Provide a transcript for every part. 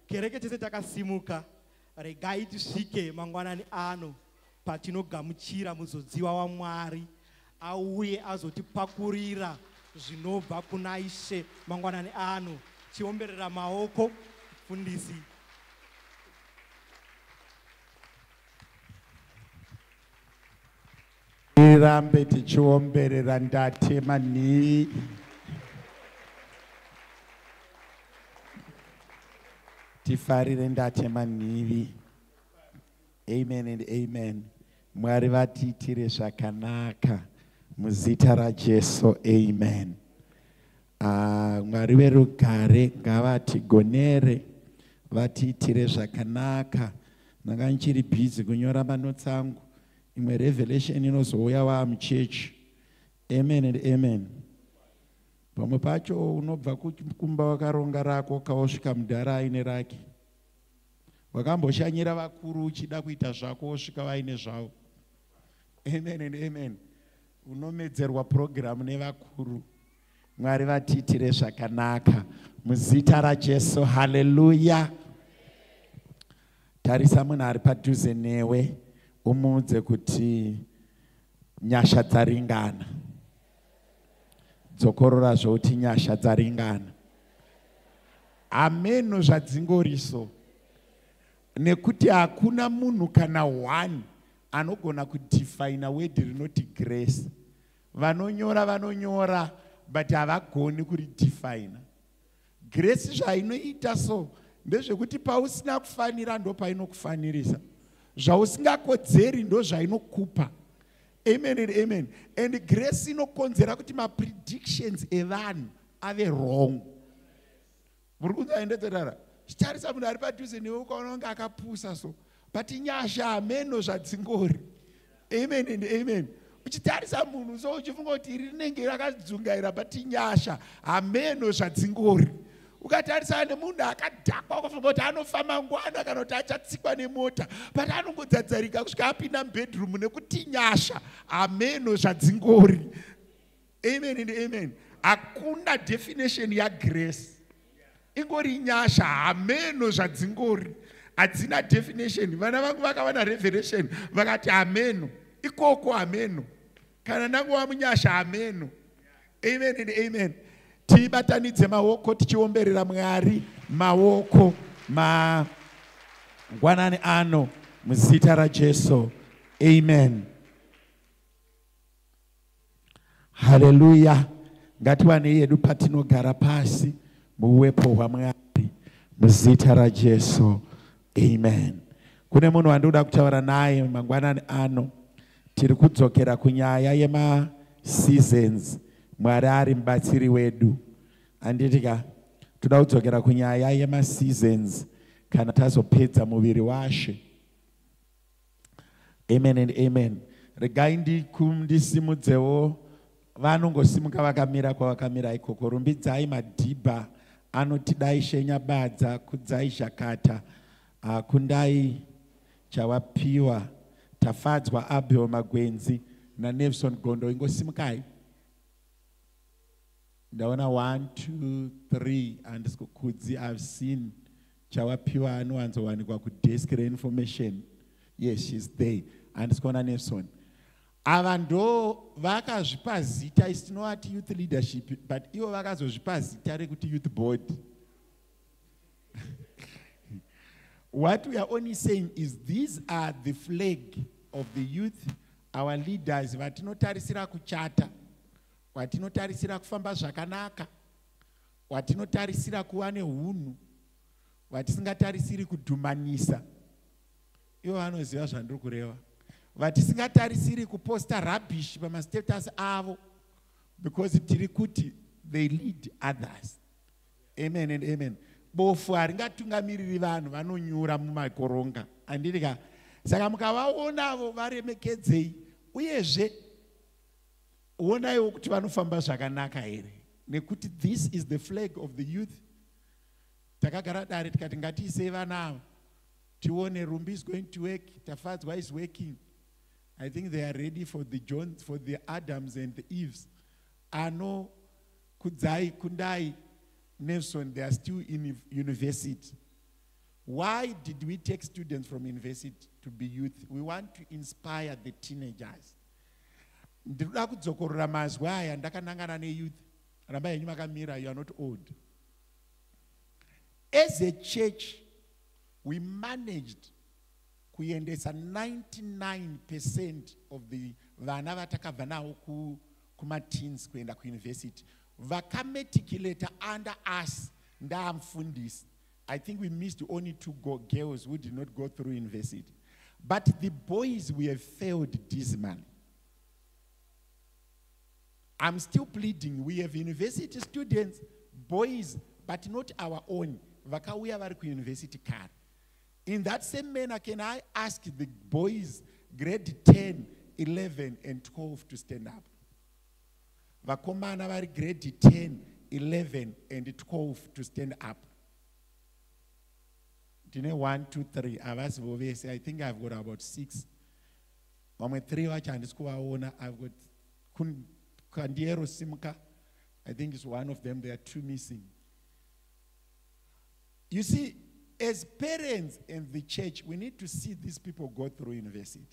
kereke tese takasimuka, regai tisvike mangwanani ano patinogamuchira muzodziwa waMwari auye azotipakurira zvinobva kuna Ishe mangwanani ano. Tiomberera maoko fundisi. Irambe tichiomberera ndatema ni tifarire ndatema nivi. Amen and amen. Mwari vatiitire zvakanaka muzita raJesu. Amen. Mwari verugare ngavatigonere vatiitire zvakanaka. Ndanga ndichiri busy kunyora manotsi angu. Imwe revelation inozouya wamuchechi. Amen and amen. Pamwe pacho unobva kumba wakaronga rako kausvika mudhara aine rake. Wakamboshanyira vakuru uchida kuita zvako usvika vaine zvavo. Amen and amen. Unomedzerwa program nevakuru. Mwari vatiitire zvakanaka muzita raJesu. Hallelujah. Tarisa munhu ari padhuze newe umuudze kuti nyasha dzaringana. Dzokorora zvouti nyasha dzaringana. Ameno zvadzingoriso. Nekuti hakuna munhu kana one anogona kudefine word rinoti grace. Vanonyora but havagoni kuridefine. Grace zvainoita so ndezvekuti pausina kufanira ndo painokufanirisa. Zvausingakodzeri ndo zvainokupa. Amen and amen. And grace inokonzera kuti ma predictions evanhu ave wrong. Muri kunzaendedzerara. Chitarisa munhu ari padhuze newe ukaona kunge akapusa so. But nyasha ameno zvadzingori. Amen and amen. Uchitarisa munhu so uchifunga kuti iri rinenge rakadzungaira but nyasha ameno zvadzingori. Ukatarisana nemunhu akadhakwa ukafunga kuti anofamba ngwana kana kuti achatsikwa nemota but anongodzadzarika kusvika apinda mubedroom nekuti nyasha ameno zvadzingori. Amen and amen. Hakuna definition yagrace. Ingori nyasha ameno zvadzingori. Hadzina definition. Vana vangu vakawana revelation vakati ameno. Ikoko ameno. Kana nangu wamunyasha ameno. Amen and amen. Tibatanidze maoko tichiomberera Mwari maoko mangwanani ano muzita raJesu. Amen. Hallelujah. Ngatiwane yedu patinogara pasi muwepo hwaMwari muzita raJesu. Amen. Kune munhu wandoda kutaura naye mangwanani ano. Tiri kudzokera kunyaya yema seasons. Mwari ari mubatsiri wedu. Anditika toda kudzokera kunyaya yema seasons kana tazopedza muviri washe. Amen and amen. Regai ndisimudzewo vanongosimuka vakamira kwavakamira ikoko. Rumbidzai madhibha anotidai shenya badza kudzai zhakata kundai chawapiwa tafadzwa Abel Magwenzi na Nelson Gondo. Ingosimukai. Ndaona 1, 2, 3 and kudzi I've seen chawapiwa anowanzowanikwa kudesk reinformation. Yes, she's there. And sikona Nelson. Ava ndo vakazvipa zita isinovati youth leadership but ivo vakazozvipa zita rekuti youth board. What we are only saying is these are the flag of the youth, our leaders vatinotarisira kuchata, vatinotarisira kufamba zvakanaka, vatinotarisira kuva neunhu, vatisingatarisiri kudhumanisa. Ivo vanoziva zvandiri kureva. Vatisingatarisiri kuposta rubbish pamastatus avo because tiri kuti they lead others. Amen and amen. Bofu haringatungamiriri vanhu vanonyura mumakoronga. Andika saka mukavaonavo varemekedzei uyezve onaiwo kuti vanofamba zvakanaka here. Nekuti this is the flag of the youth. Takagara dare tikati ngatiisei vana ava tione Rumbi is going to work, Tafadzwa is working. I think they are ready for the Johns, for the Adams and the Eves. Ano Kudzai, Kundai, Nelson, they are still in university. Why did we take students from university to be youth? We want to inspire the teenagers. Ndikuda kudzokorora mazwi aya ndakanangana neyouth. Ramba yenyu makamira, you are not old. As a church, we managed kuendesa 99% of the vana vatakabva nawo kuma-teens kuenda kuuniversity. Vakameticulate under us, ndamfundisi. I think we missed only 2 girls who did not go through university. But the boys, we have failed dismally. I'm still pleading. We have university students, boys, but not our own. Vakauya vari kuuniversity card. In that same manner, can I ask the boys, grade 10, 11, and 12 to stand up? Vakomana vari grade 10, 11, and 12 to stand up. 1, 2, 3. I think I've got about 6. Vamwe 3 vacho handisikuvaona. I've got Kandiero Simka. I think it's one of them. There are 2 missing. You see, as parents and the church, we need to see these people go through university.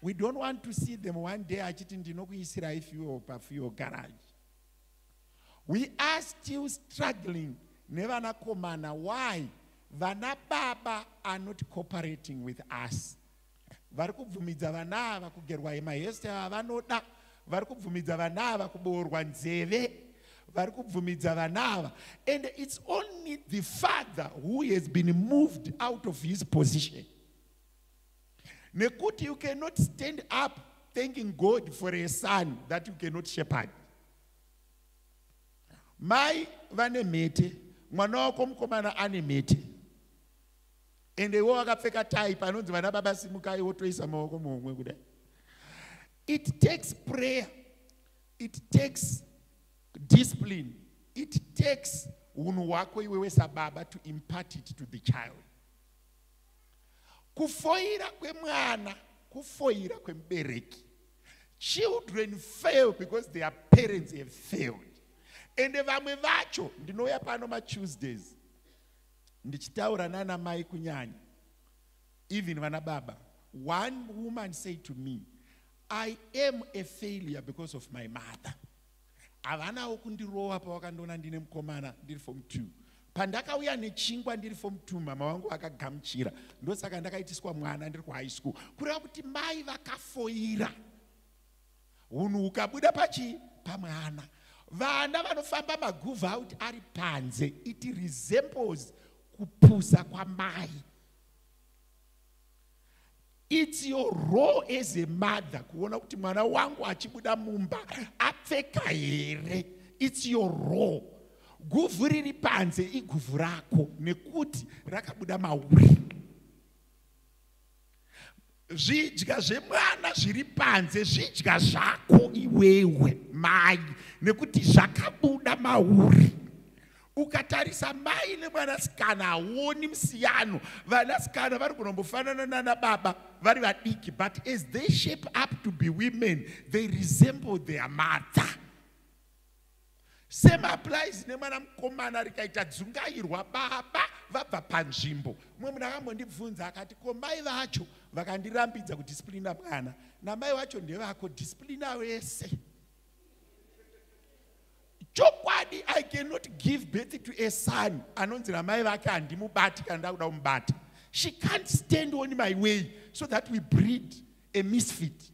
We don't want to see them one day achiti ndinokuisira ifiwo pafiwo garage. We are still struggling. Nevana komana. Why? Vana baba are not cooperating with us. Vari kubvumidza vana ava kugerwa emaheste avanoda. Vari kubvumidza vana ava kuboorwa nzeve. Vari kubvumidza vana ava. And it's only the father who has been moved out of his position. Nekuti you cannot stand up thanking God for a son that you cannot shepherd. Mai vane mete, mwana wako mukomana ane mete. Ende wo akapfeka tai panonzi vana baba simukai wotoisa maoko muhomwe kudai. It takes prayer. It takes discipline. It takes unhu wako iwewe sababa to impart it to the child. Kufoira kwemwana, kufoira kwembereki. Children fail because their parents have failed. And vamwe vacho ndinoya pano ma-Tuesdays. Ndichitaura nana mai kunyanya. Even vana baba. One woman said to me, I am a failure because of my mother. Avana okundirowa pawakandona ndine mukomana ndiri form 2. Pandakauya nechingwa ndiri form 2 mama wangu akagamuchira. Ndosaka ndakaitiswa mwana ndiri kuhigh school. Kureva kuti mai vakafoira. Unhu ukabuda pamwana. Vana vanofamba magove out ari panze. It resembles kupusa kwa mai. It's your role as a mother kuona kuti mwana wangu achibuda mumba apfeka here. It's your role. Guvu riri panze iguvu rako nekuti rakabuda mauri. Zvidya zvemwana zviri panze zvidya zvako iwewe mai nekuti zvakabuda mauri. Ukatarisa mai nemwanasikana haoni musiyano. Vanasikana vari kunombofanana nana baba vari vadiki, but as they shape up to be women, they resemble their mother. Same applies nemwana mukomana rikaita dzungairwa baba vabva panzvimbo. Mumwe munhu akambondibvunza akati, ko mai vacho vakandirambidza kudisciplina mwana, namai vacho ndevako disciplina wese. Chokwadi, I cannot give birth to a son anonzi namai vake handimubati kana ndakuda kumubata. She can't stand on my way so that we breed a misfit.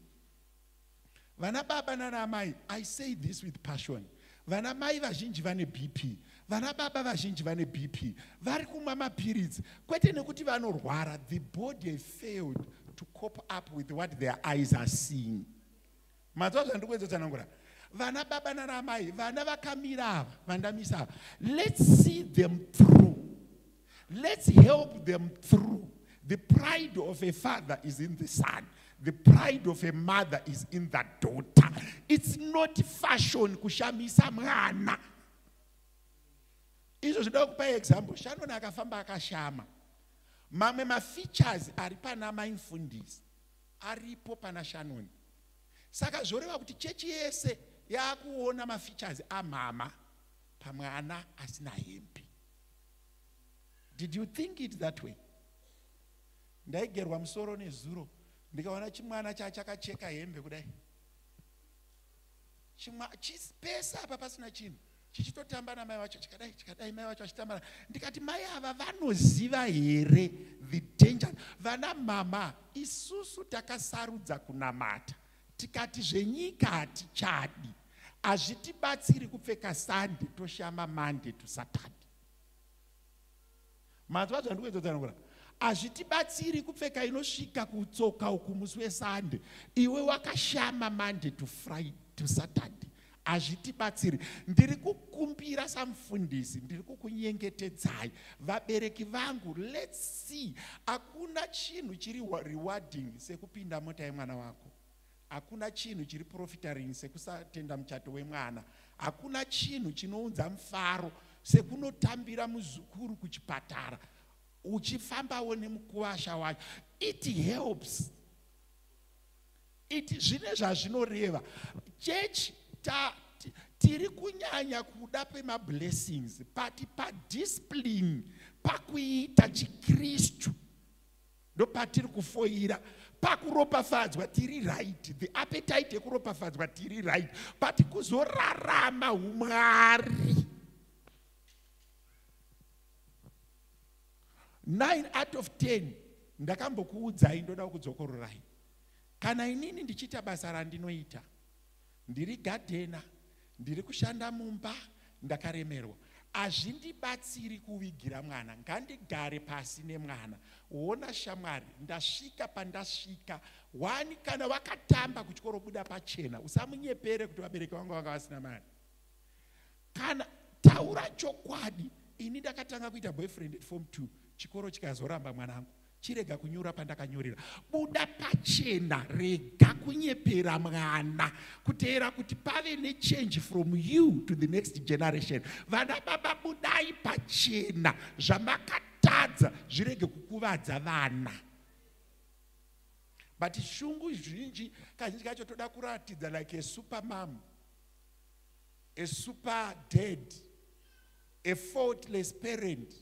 Vana baba nana mai, I say this with passion. Vana mai vazhinji vane BP. Vana baba vazhinji vane BP. Vari kumwa mapirizi. Kwete nekuti vanorwara. The body has failed to cope up with what their eyes are seeing. Matsozo ndikuweza tsanangura. Vana baba nana mai, vana vakamira vandamisa. Let's see them through. Let's help them through. The pride of a father is in the son. The pride of a mother is in that daughter. It's not fashion kushamisa mwana. Izo zvinoda kupa example. Shanona akafamba akashama. Mamwe ma-features ari pana maimfundisi. Aripo pana Shanona. Saka zvoreva kuti chechi yese yakuona ma-features amama pamwana asina hempi. Did you think it that way? Ndaigerwa musoro nezuro ndikaona chimwana chakacheka hembe kudai. Pesa apa pasina chinhu. Chichitotamba namai wacho chikadai mai wacho achitamba. Ndikati mai ava vanoziva here the danger. Vana mama isusu takasarudza kunamata. Tikati zvenyika hatichadi. Hazvitibatsiri kupfeka Sunday toshama Monday to Saturday. Manzwa zvandikuedzedzana. Hazvitibatsiri kupfeka inosvika kutsoka uku musi weSunday. Iwe wakashama Monday to Friday to Saturday. Hazvitibatsiri. Ndiri kukumbira samufundisi, ndiri kukunyengetedzai. Vabereki vangu, let's see. Hakuna chinhu chiri rewarding sekupinda mota yemwana wako. Hakuna chinhu chiri profitaring sekusatenda muchato wemwana. Hakuna chinhu chinounza mufaro sekunotambira muzukuru kuchipatara. Uchifambawo nemukuvasha wacho. It helps. Zvine zvazvinoreva. Church tiri kunyanya kuda pemablessings, but padiscipline, pakuita chiKristu ndopatiri kufoira. Pakuropafadzwa tiri right, the appetite yekuropafadzwa tiri right, but kuzorarama umwari. 9 out of 10 ndakambokuudzai ndoda kudzokororai. Kana inini ndichita basa randinoita, ndiri gadhena, ndiri kushanda mumba, ndakaremerwa, hazvindibatsiri kuvigira mwana. Ngandigare pasi nemwana. Ona shamwari, ndasvika pandasvika. Wani kana wakatamba kuchikoro buda pachena, usamunyepere kuti vabereki vangu vanga vasina mari. Kana taura chokwadi, ini ndakatanga kuita boyfriend at form 2, chikoro chikazoramba mwanangu. Chirega kunyura pandakanyorera. Buda pachena, rega kunyepera mwana. Kuteera kuti pave ne change from you to the next generation. Vana baba budai pachena. Zvamakatadza zvirege kukuvadza vana. But shungu zhinji kazhinji kacho toda kuratidza like a super mom, a super dad, a faultless parent.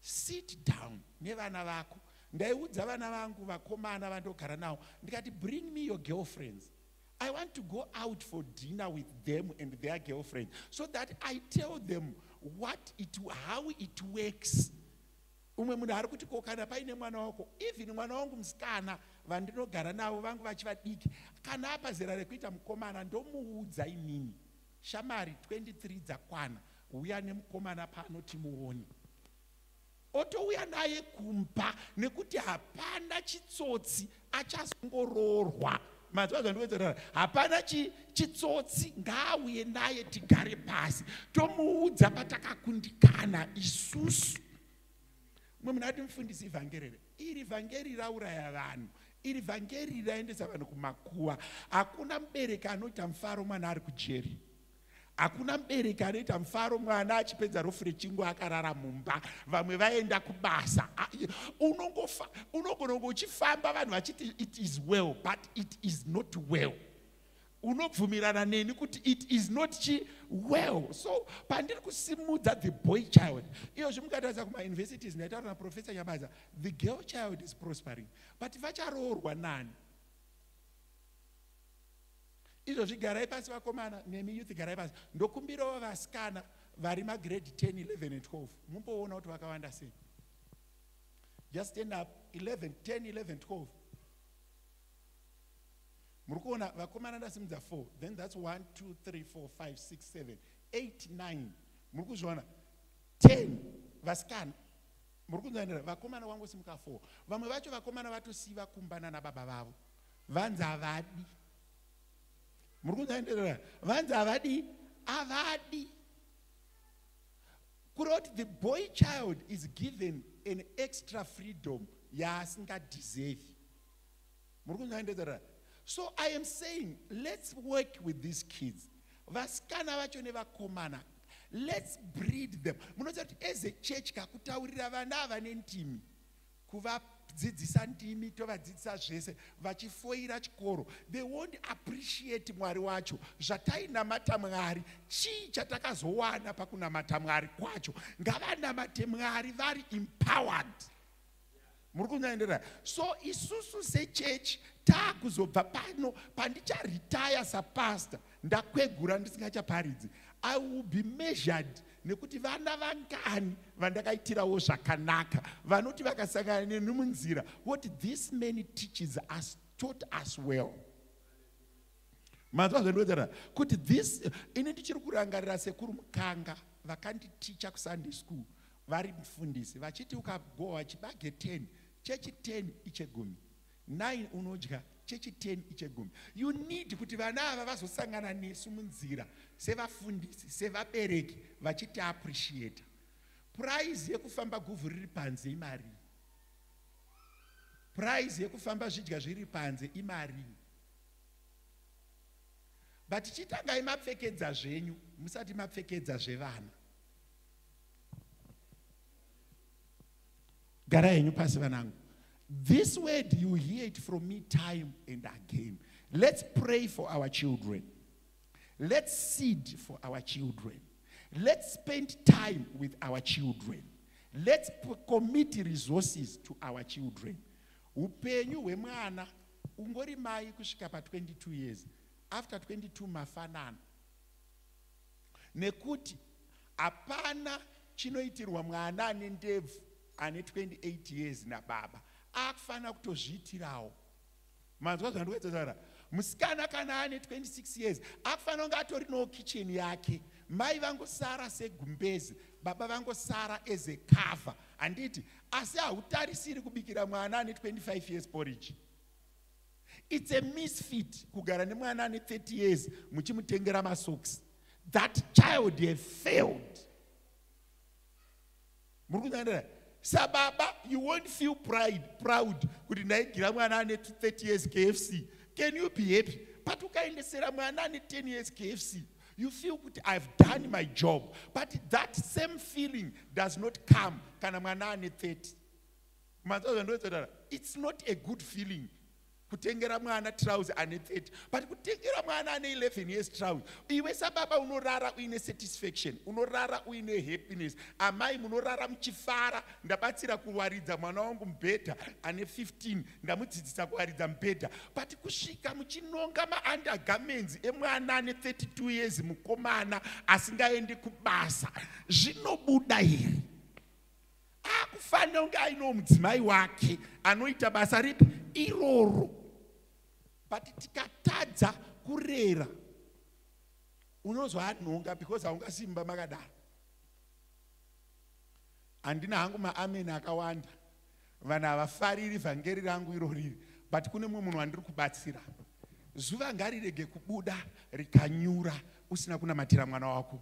Sit down nevana vako. Ndaiudza vana vangu vakomana vandogara nawo, ndikati bring me your girlfriends. I want to go out for dinner with them and their girlfriends, so that I tell them how it works. Umwe munhu ari kuti kana paine mwana wako, even mwana wangu musikana vandinogara navo vangu vachivadiki, kana apa zera rekuita mukomana ndomuudza inini. Shamari 23 dzakwana, uya nemukomana pano timuone. Otouya naye kumba nekuti hapana chitsotsi achazongororwa. Manzwa zvandikuedzera. Hapana chitsotsi, ngaauye naye tigare pasi. Tomuudza patakakundikana isusu. Mumwe munhu ati mufundisi ivhangeri. Iri vhangeri rauraya vanhu. Iri vhangeri raendesa vanhu kumakuwa. Hakuna mubereki anoita mufaro mwana ari kujeri. Hakuna mubereki anoita mufaro mwana achipedza rofu rechingwa akarara mumba, vamwe vaenda kubasa. Unogona uchifamba vanhu vachiti it is well, but it is not well. Unobvumirana neni kuti it is not well. So pandiri kusimudza the boy child. Iyo zvimukataridza kumauniversities ndaitaura naprofessor Nyamaza, the girl child is prospering, but vacharoorwa nani? Izvozvi garai pasi vakomana nemi youth garai pasi. Ndokumbirawo vasikana vari magrade 10, 11 and 12. Mumboona kuti vakawanda sei. Just stand up. 11, 10, 11, 12. Muri kuona vakomana ndasimudza 4. Then that's 1, 2, 3, 4, 5, 6, 7, 8, 9. Muri kuzviona 10 vasikana. Muri kunzwanira vakomana vangosimuka 4. Vamwe vacho vakomana vatosiva kumbana nababa vavo. Vanzi havadi. Vanzi avadi. Kuroti the boy child is given an extra freedom yaasingadeserve. So I am saying, let's work with these kids. Vasikana vacho nevakomana, let's breed them. Munoziva kuti as a church kakutaurira vana ava nentimi tovadzidzisa ndimi, tovadzidzisa zvese, vachifoira chikoro. They won't appreciate Mwari wacho. Zvatainamata Mwari, chii chatakazowana pakunamata Mwari kwacho. Ngavanamate Mwari vari empowered. So isusu sechechi taakuzobva pano pandicharitaya sapastor ndakwegura ndisingachaparidzi. I will be measured nekuti vana vangani vandakaitirawo zvakanaka vanoti vakasangana neni munzira what this man teaches us taught us well. Manzwa zvandinotaura kuti this ini ndichiri kurangarira sekuru mukanga vakanditicha kusunday school vari mufundisi vachiti ukagowa wachibage 10 chechi 10 ichegumi 9 unodya chechi 10 ichegumi. You need kuti vana ava vazosangana nesu munzira sevafundisi sevabereki vachiti appreciate. Prize yekufamba guvhu riri panze imari. Prize yekufamba zvidya zviri panze imari. But chitangai mapfekedza zvenyu musati mapfekedza zvevana. Garai henyu pasi vanangu. This word you hear it from me time and again. Let's pray for our children. Let's seed for our children. Let's spend time with our children. Let's commit resources to our children. Upenyu hwemwana ungori mai kusvika pa 22 years. After 22 mafanana. Nekuti apana chinoitirwa mwana ane ndebvu ane 28 years na baba. Akufana kutozviitirawo. Manzwa zvandinotaura. Musikana kana ane 26 years akufana kunge atori no kitchen yake. Mai vangosara segumbezi, baba vangosara as a cover. Anditi asi hautarisiri kubikira mwana ane 25 years porridge. It's a misfit kugara nemwana ane 30 years muchimutengera masocks. That child has failed. Murukunyandira sababa, you won't feel proud kuti ndaigira mwana ane 30 years KFC. Can you be happy? But ukaendesera mwana ane 10 years KFC, you feel kuti I've done my job. But that same feeling does not come kana mwana ane 30. It's not a good feeling. Kutengera mwana trouser ane 30, but kutengera mwana ane 11 years trouser. Iwe sababa unorara uine satisfaction, unorara uine happiness. Amai munorara mchifara, ndabatsira kuwaridza mwana wangu mbeta ane 15, ndamudzidzisa kuwaridza mbeta. But kusvika muchinonga undergarments emwana ane 32 years mukomana asingaendi kubasa. Zvinobuda here. Akufanira kunge aino mudzimai wake anoita basa ripi iroro. But tikatadza kurera unozwa anhonga because haungasimba makadaro. Handina hangu maameni akawanda vanhu havafariri vhangeri rangu iroriri, but kune mumwe munhu wandiri kubatsira. Zuva ngarirege kubuda rikanyura usina kunamatira mwana wako.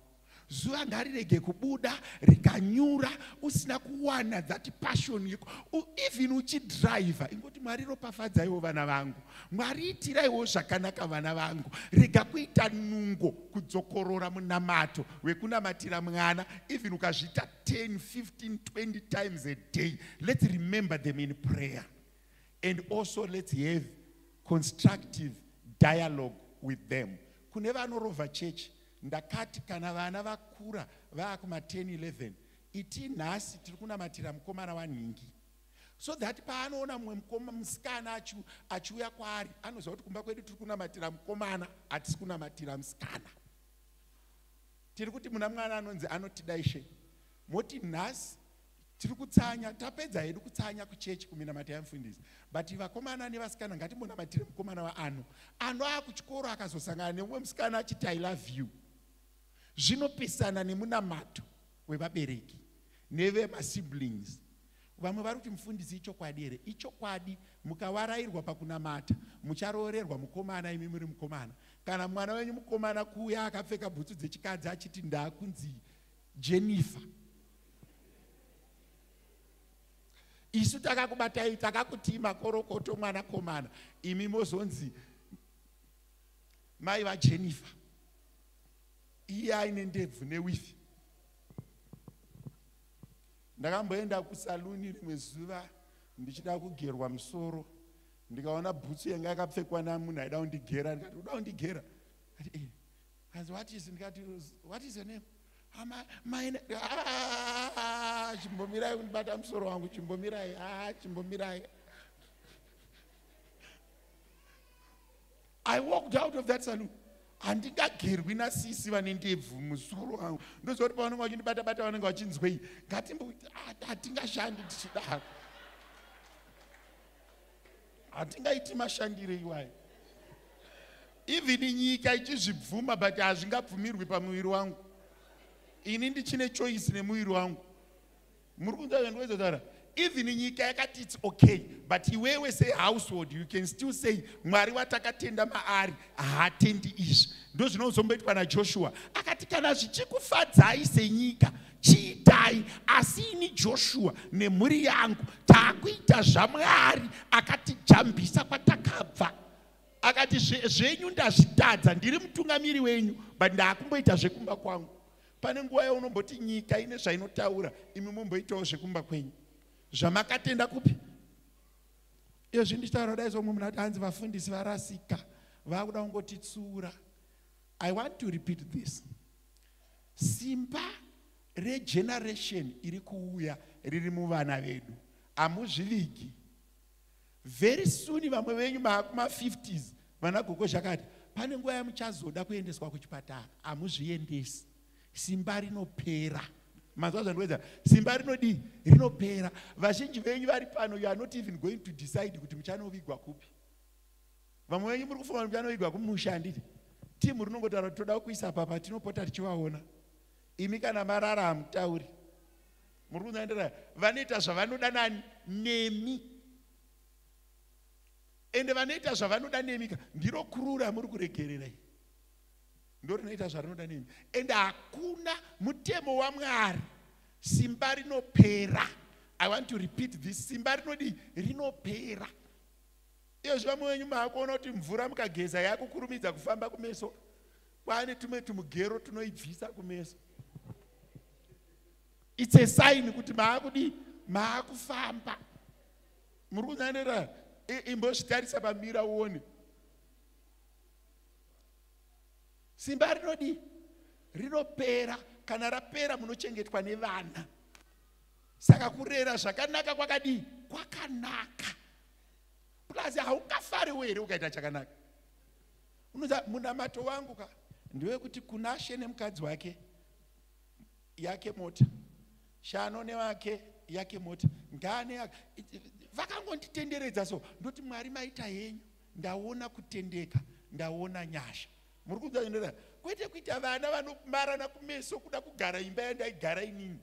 Zuva ngarirege kubuda rikanyura usina kuwana that passion yako. Even uchidriver ingoti Mwari ropafadzaiwo vana vangu, Mwari itiraiwo zvakanaka vana vangu, rega kuita nungo kudzokorora munamato wekunamatira mwana. Even ukazviita 10, 15, 20 times a day, let's remember them in prayer. And also let's have constructive dialogue with them. Kune vanorova church ndakati kana vana vakura vaakuma 10, 11 iti nhasi tiri kunamatira mukomana wanhingi, so that paanoona mumwe musikana achiuya kwaari anoziva kuti kumba kwedu tiri kunamatira mukomana, hatisi kunamatira musikana. Tiri kuti muna mwana anonzi anotida Ishe. Moti nhasi tiri kutsanya, tapedza hedu kutsanya kuchechi kuminamatira mufundisi, but vakomana nevasikana ngatimunamatire mukomana waano. Ano akuchikoro akazosangana nemumwe musikana achiti I love you. Zvinopisana nemunamato wevabereki nevemasiblings. Vamwe vari kuti mufundisi ichokwadi here. Ichokwadi, mukawarairwa pakunamata mucharoorerwa mukomana imi muri mukomana. Kana mwana wenyu mukomana kuuya akapfeka bhutsu dzechikadzi achiti ndakunzi Jennifer, isu takakubatai takakuti makorokoto mwana komana, imi mozonzi mai vaJennifer. Iye aine ndebvu newifi. Ndakamboenda kusaluni rimwe zuva ndichida kugerwa musoro, ndikaona bhutsu yanga yakapfekwa namunhu aida kundigera, ndikati uda kundigera? Akati what is, ndikati what is your name? Chimbomirai kundibata musoro wangu, chimbomirai. I walked out of that saloon. Handingagerwi nasisi vane ndebvu musoro wangu. Ndozoti pavanenge vachindibata-bata vanenge vachinzwei, hatingashandi tichidaro, hatingaiti mashandirei iwayo. Even nyika ichizvibvuma but hazvingabvumirwi pamuviri wangu. Ini ndichine choice nemuviri wangu. Muri kunzwa zvandinozotaura? Even nyika yakati it's okay, but iwewe say household, you can still say Mwari watakatenda maari haatendi izvi. Ndo zvinozomboitwa naJoshua. Akati kana zvichikufadzai senyika, chiitai, asi ini Joshua nemhuri yangu taakuita zvaMwari akatijambisa kwatakabva. Akati zvenyu ndazvitadza, ndiri mutungamiri wenyu, but ndaakumboita zvekumba kwangu. Pane nguva yaunomboti nyika ine zvainotaura, imi mumboitawo zvekumba kwenyu. Zvamakatenda kupi? Iyo zvindichitaura dai zomwe munhu ati hanzi vafundisi varasika, vakuda kungotitsura. I want to repeat this. Simba regeneration iri kuuya riri muvana vedu. Hamuzvivigi. Very soon vamwe venyu makuma-50s vanagogo zvakati, pane nguva yamuchazoda kuendeswa kuchipatara, hamuzviendesi. Simba rinopera. Mazwa zvandinoedza, simba rinodii? Rinopera. Vazhinji venyu vari pano, you are not even going to decide kuti muchanovigwa kupi. Vamwe venyu muri kufunga kuti muchanovigwa kumushandiri. Timu rinongotaura kuti toda kuisa papa, tinopota tichivaona. Imi kana marara hamutauri. Muri kunzwa vanoita zvavanoda nani? Nemi. Ende vanoita zvavanoda nemika, ndiro kurura muri kuregererai. Ndo rinoita zvarinoda nemi. Ende hakuna mutemo waMwari. Simba rinopera. I want to repeat this. Simba rinodi rinopera. Iyo zvamwe wenyu maakuona kuti mvura mukageza yakukurumidza kufamba kumeso. Kwane tumwe tumugero tunoibvisa kumeso. It's a sign kuti maakudi maakufamba. Muri kunzwa imbozvitarisa pamira uone. Simba rinodi rinopera, kana rapera munochengetwa nevana. Saka kurera zvakanaka kwakadi kwakanaka. Plus haungafari here ukaita chakanaka. Unoza munamato wangu ka ndiwe kuti kuna She nemukadzi wake yake mota, Shano newake yake mota, Ngane yake vakangonditenderedza so ndoti Mwari maita henyu, ndaona kutendeka, ndaona nyasha. Muri kunzwa zvinoda kwete kuita vana vanomarana kumeso kuda kugara imba yandaigara inini.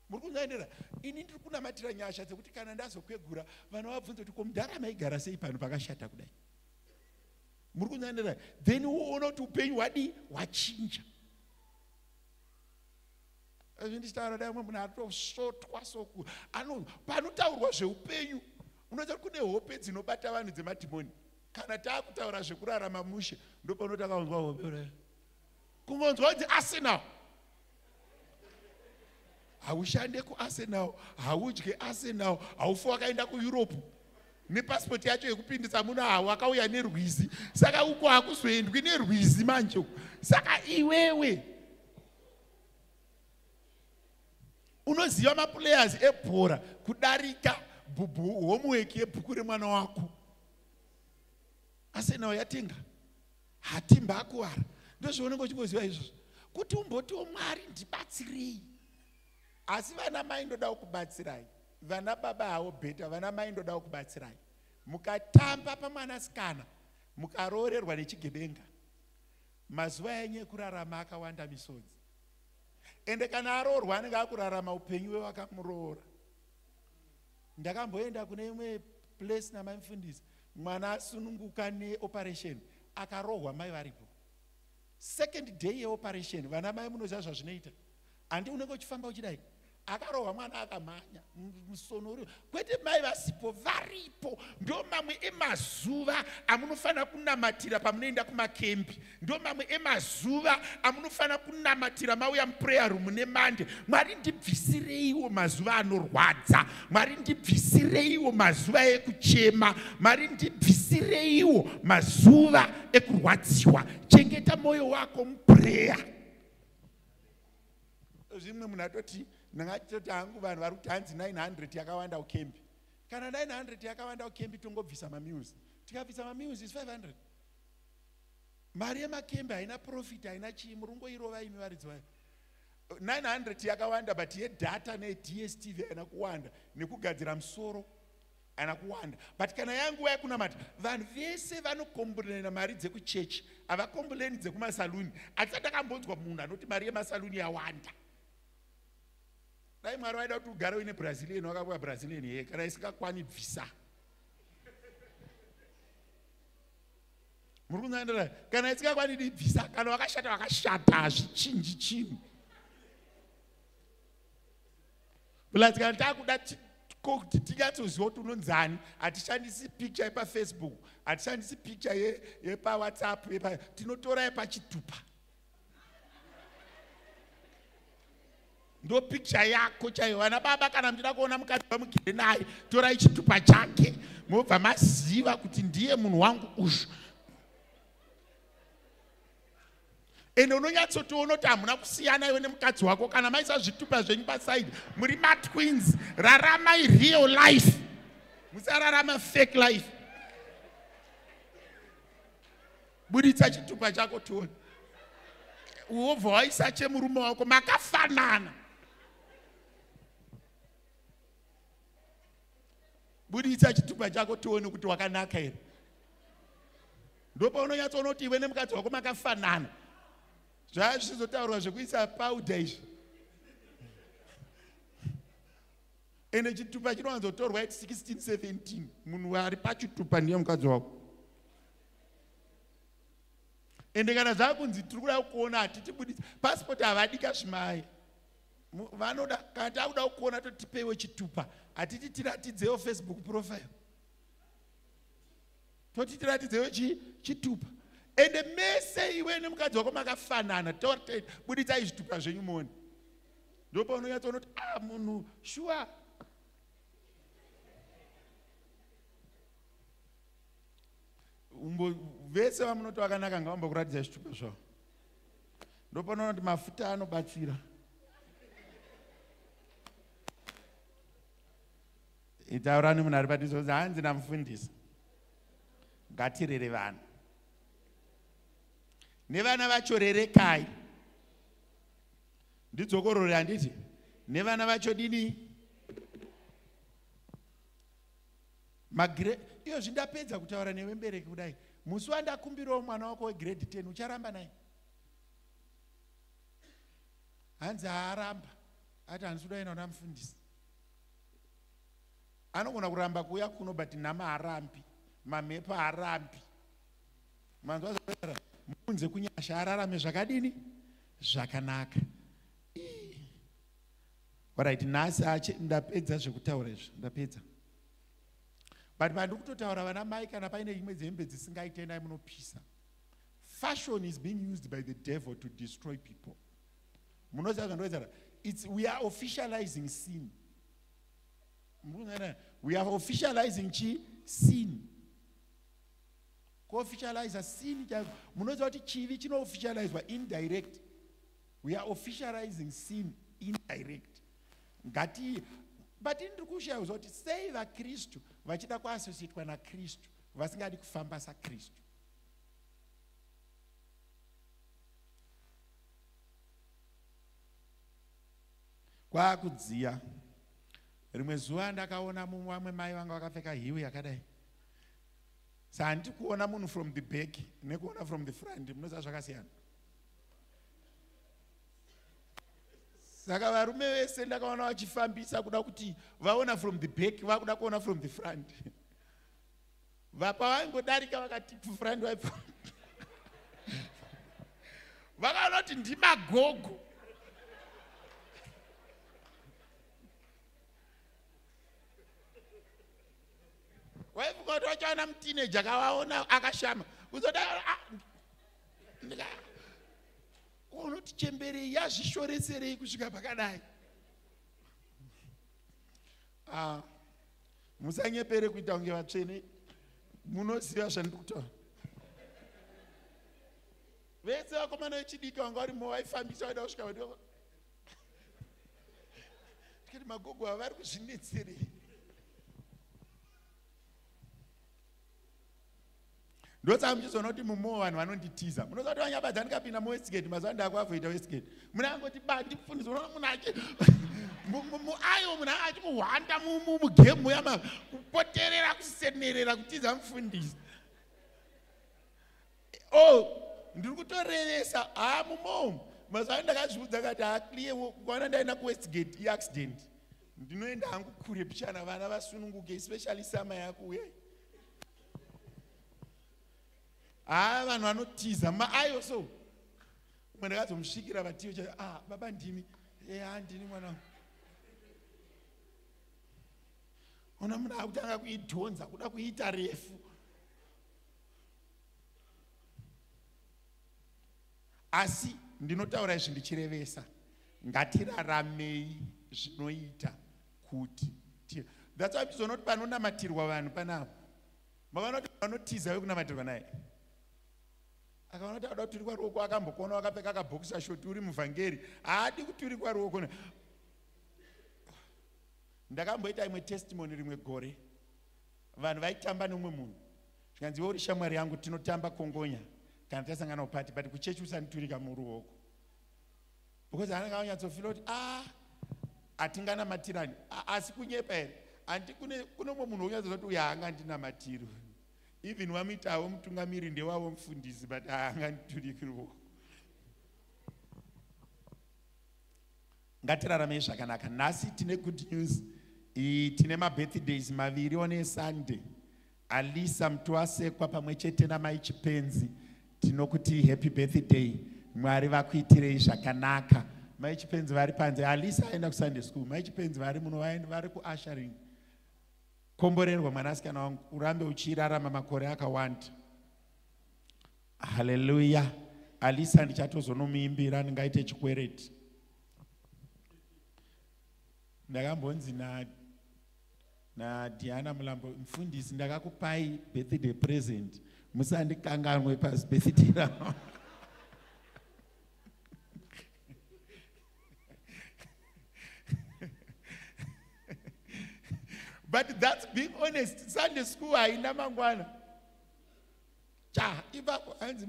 Muri kunzwa zvinoda ini ndiri kunamatira nyasha dzekuti kana ndazokwegura vana vabvunza kuti komudhara maigara sei pano pakashata kudai. Muri kunzwa zvinoda then uona kuti upenyu hwadi hwachinja. Zvinditaura dai mumwe munhu atosvotwa soku panotaurwa zveupenyu unoziva kuti kune hope dzinobata vanhu dzemadhimoni. Kana taakutaura zvekurarama mushe ndopanoda kunzwa hope. Kungonzwa kuti Arsenal haushande kuArsenal, haudye Arsenal, haufi wakaenda kuEurope nepasipoti yacho yekupindisa muno hawakauya nerwizi, saka uko hakuzoendwi nerwizi manje. Saka iwewe unoziva maplayers ebhora kudarika homework yebhuku remwana wako. Arsenal yatenga hatimba akuwara. Ndozvaunenge uchingoziva izvozvo kuti umbotiwo Mwari ndibatsirei. Asi vana mai ndoda kubatsirai, vana baba havo bheta, vana mai ndoda kubatsirai. Mukatamba pamwanasikana mukaroorerwa nechigebenga, mazuva enyu ekurarama akawanda misodzi. Ende kana aroorwa anenge akurarama upenyu wewakamuroora. Ndakamboenda kune imwe place namamufundisi, mwana asununguka neoperation akarohwa mai varipo. Second day yeoperation vana mai munoziva zvazvinoita. Handi unenge uchifamba uchidai akarohwa mwana akamhanya musonori kwete mai vasipo varipo. Ndo mamwe emazuva amunofanira kunamatira pamunoenda kumakempi. Ndo mamwe emazuva amunofanira kunamatira mauya muprayer room nemande. Mwari ndibvisireiwo mazuva anorwadza. Mwari ndibvisireiwo mazuva ekuchema. Mwari ndibvisireiwo mazuva ekurwadziwa. Chengeta moyo wako muprayer. Zvimwe munhu atoti ndingatoti hangu vanhu vari kuti hanzi 900 yakawanda ukembi. Kana 900 yakawanda ukembi tongobvisa mamusi. Tikabvisa mamusi is 500. Mari yemakembi haina profit, haina chii, murungoirova imi varidzi vayo. 900 yakawanda but yedata neDSTV haina kuwanda, nekugadzira musoro haina kuwanda. But kana yangu yakunamata, vanhu vese vanokomborena mari dzekuchechi, havakomboreni dzekumasaluni. Hatisati takambonzwa munhu anoti mari yemasaluni yawanda. Dai Mwari waida kuti ugare uine Brazilian wakabuya Brazilian here kana isingakwani bvisa. Muri kunzandira kana isingakwani bvisa kana wakashata hazvichinji chinhu. Bulatsi kana takuda kuti tikatoziva kuti unonzani, hatishandisi picture yepaFacebook, hatishandisi picture yepaWhatsApp, tinotora yepachitupa. Ndo picture yako chaiyo. Vana baba kana mchida kuona mukadzi wamugere naye, torai chitupa chake mobva maziva kuti ndiye munhu wangu uzvu. Ende unonyatsotoona kuti hamuna kusiyana iwe nemukadzi wako kana maisa zvitupa zvenyu pasaidi. Muri matwins. Raramai real life, musararama fake life. Buditsa chitupa chako tuone. Uobva waisa chemurume wako makafanana. Buditsa chitupa chako tuone kuti wakanaka here. Ndopa unonyatsoona kuti iwe nemukadzi wako makafanana. Zvazvizotaurwa zvekuisa powder izvi. Ende chitupa chinowanzotorwa 16-17. Munhu ari pachitupa ndiye mukadzi wako. Ende kana zvakunzi tiri kuda kuona hatiti buditsa passport havadika zvimai. Vanoda kana takuda kuona totipewe chitupa, hatiti tiratidzewo Facebook profile. Toti tiratidzewo chitupa. Ende mese iwe nemukadzi wako makafanana, torte buditsai zvitupa zvenyu muone. Ndopa unonyatsoona kuti munhu shuwa. Vese vamunoti vakanaka ngavambokuratidza zvitupa zvavo. Ndopa unoona kuti mafuta anobatsira. Itaura nemunhu ari padhuze, hanzi namufundisi, ngatirere vanhu. Nevana vacho rerekai. Ndidzokorore handiti? Nevana vacho dini? Iyo zvindapedza kutaura newe mbereki kudai. Musi wandakumbirawo mwana wako wegrade 10 ucharamba naye? Hanzi haaramba. Ati handisi kuda kuenda kuna mufundisi. Anogona kuramba kuuya kuno but nama harambi. Mamepa harambi. Manzwa zvakadaro. Munze kunyasha ararame zvakadini? Zvakanaka. Alright, nhasi ndapedza zvekutaura izvi, ndapedza. But pandiri kutotaura vana mai kana paine imwe dzembe dzisingaite nai munopisa. Fashion is being used by the devil to destroy people. Munoziva zvandoedzara. We are officializing sin. We are officializing sin. Officialize sin. Munoziva kuti chivi chino-officializwa indirect. We are officializing sin indirect. Ngati but ndiri kushaya kuti sei vaKristu vachida kuasosietwa naKristu vasingadi kufamba saKristu. Kwakudziya. Rimwe zuva ndakaona mumwe mai vanga vakapfeka hiwi yakadai. Sandi kuona munhu from the back nekuona from the front, munoziva zvakasiyana. Saka varume vese ndakaona vachifambisa kuda kuti vaona from the back, vakuda kuona from the front. Vapa vangodarika vakati front wipe. Vakaona kuti ndimagogo. waivuka kuti wachaona mutineja akavaona akashama uzoda unoti chemberei yazvishoreserei kusvika pakadai. Musanyepere kuita kunge vatsvene, munoziva zvandiri kutaura. Vese vakomana vechidiki vanga vari vaifambisa vaida kusvika vadoko. Tikati magogo ava vari kuzvinetserei. Ndosaka muchizoona kuti mumoo vanhu vanonditiza. Munoziva kuti vanyabadza ndikapinda muWestgate mazuva ndakuavhoita Westgate. Munangoti bandifundisa unoona munhu achi muayo munhu achimuhwanda mugemu yama kupoterera kusenerera kutiza mufundisi. Ndiri kutorevesa mumoo mazuva ndakazviudza kati akliye kuona ndaenda kuWestgate iaccident. Ndinoenda hangu kure pichana vana vasununguke especially sama yakuuya. Vanhu vanotiza maayo so. Mwe ndakazomusvikira vatiyo cha baba ndimi. Ndini mwanangu. Ona munhu akutanga kuidhonza kuda kuita refu. Asi ndinotaura izvi ndichirevesa. Ngatiraramei zvinoita kuti. That's why tizoona kuti panonamatirwa vanhu panapa. Mavana kuti vanotiza vekunamatirwa naye. Akaona kuti ada kuturikwa ruoko akambokuona wakapfeka kabhokisa shoti uri muvhangeri. Haadi kuturikwa ruoko. Ndakamboita imwe testimony rimwe gore. Vanhu vaitamba nomwe munhu. Zvikanzi uri shamwari yangu tinotamba kongonya. Kana tasangana upati but kuchechi usaniturika muruoko. Because ananga anyatsofila kuti atinganamatirani. Asi kunyepa here. Anti kune mumwe munhu unyatsoziva kuti uyu haangandinamatiri. Even wamitawo mutungamiri ndewavo mufundisi but haangandituriki ruoko. Ngatiraramei zvakanaka. Nhasi tine good news. Tine mabirthdays maviri one Sunday. Alisa Mtuasekwa pamwe chete namai Chipenzi. Tinokuti happy birthday. Mwari vakuitirei zvakanaka. Mai Chipenzi vari panze. Alisa aenda ku Sunday school. Mai Chipenzi vari muno vari ku ushering. Komborerwa mwanasikana wangu urambe uchirarama makore akawanda. Hallelujah. Alisa ndichatozonomuimbira ndingaite chikwereti. Ndakambonzi na Diana Mulambo mfundisi ndakakupai birthday present. Musandikanganwe pas birthday rao. But that's being honest. Sunday school haina mangwana. Ipapo hanzi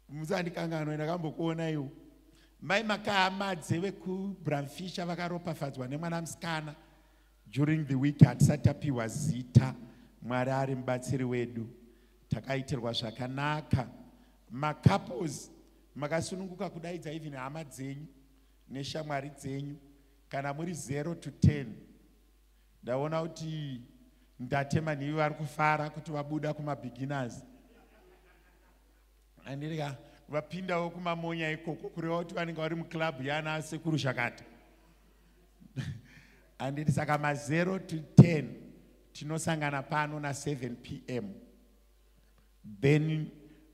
musandikanganwe ndakambokuona iwo. Mai makamadze vekubramfisha vakaropafadzwa nemwana musikana. During the week hatisatapiwa zita. Mwari ari mubatsiri wedu. Takaitirwa zvakanaka. Couples makasununguka kudaidza even hama dzenyu neshamwari dzenyu. Kana muri 0 to 10. Ndaona kuti ndatema nivi vari kufara kuti vabuda kuma-beginners. Andirika vapindawo kumamonya ikoko kureva kuti vanenge vari muclub yana sekuru zvakati. Anditi saka ma0 to 10 tinosangana pano na 7 p.m. Then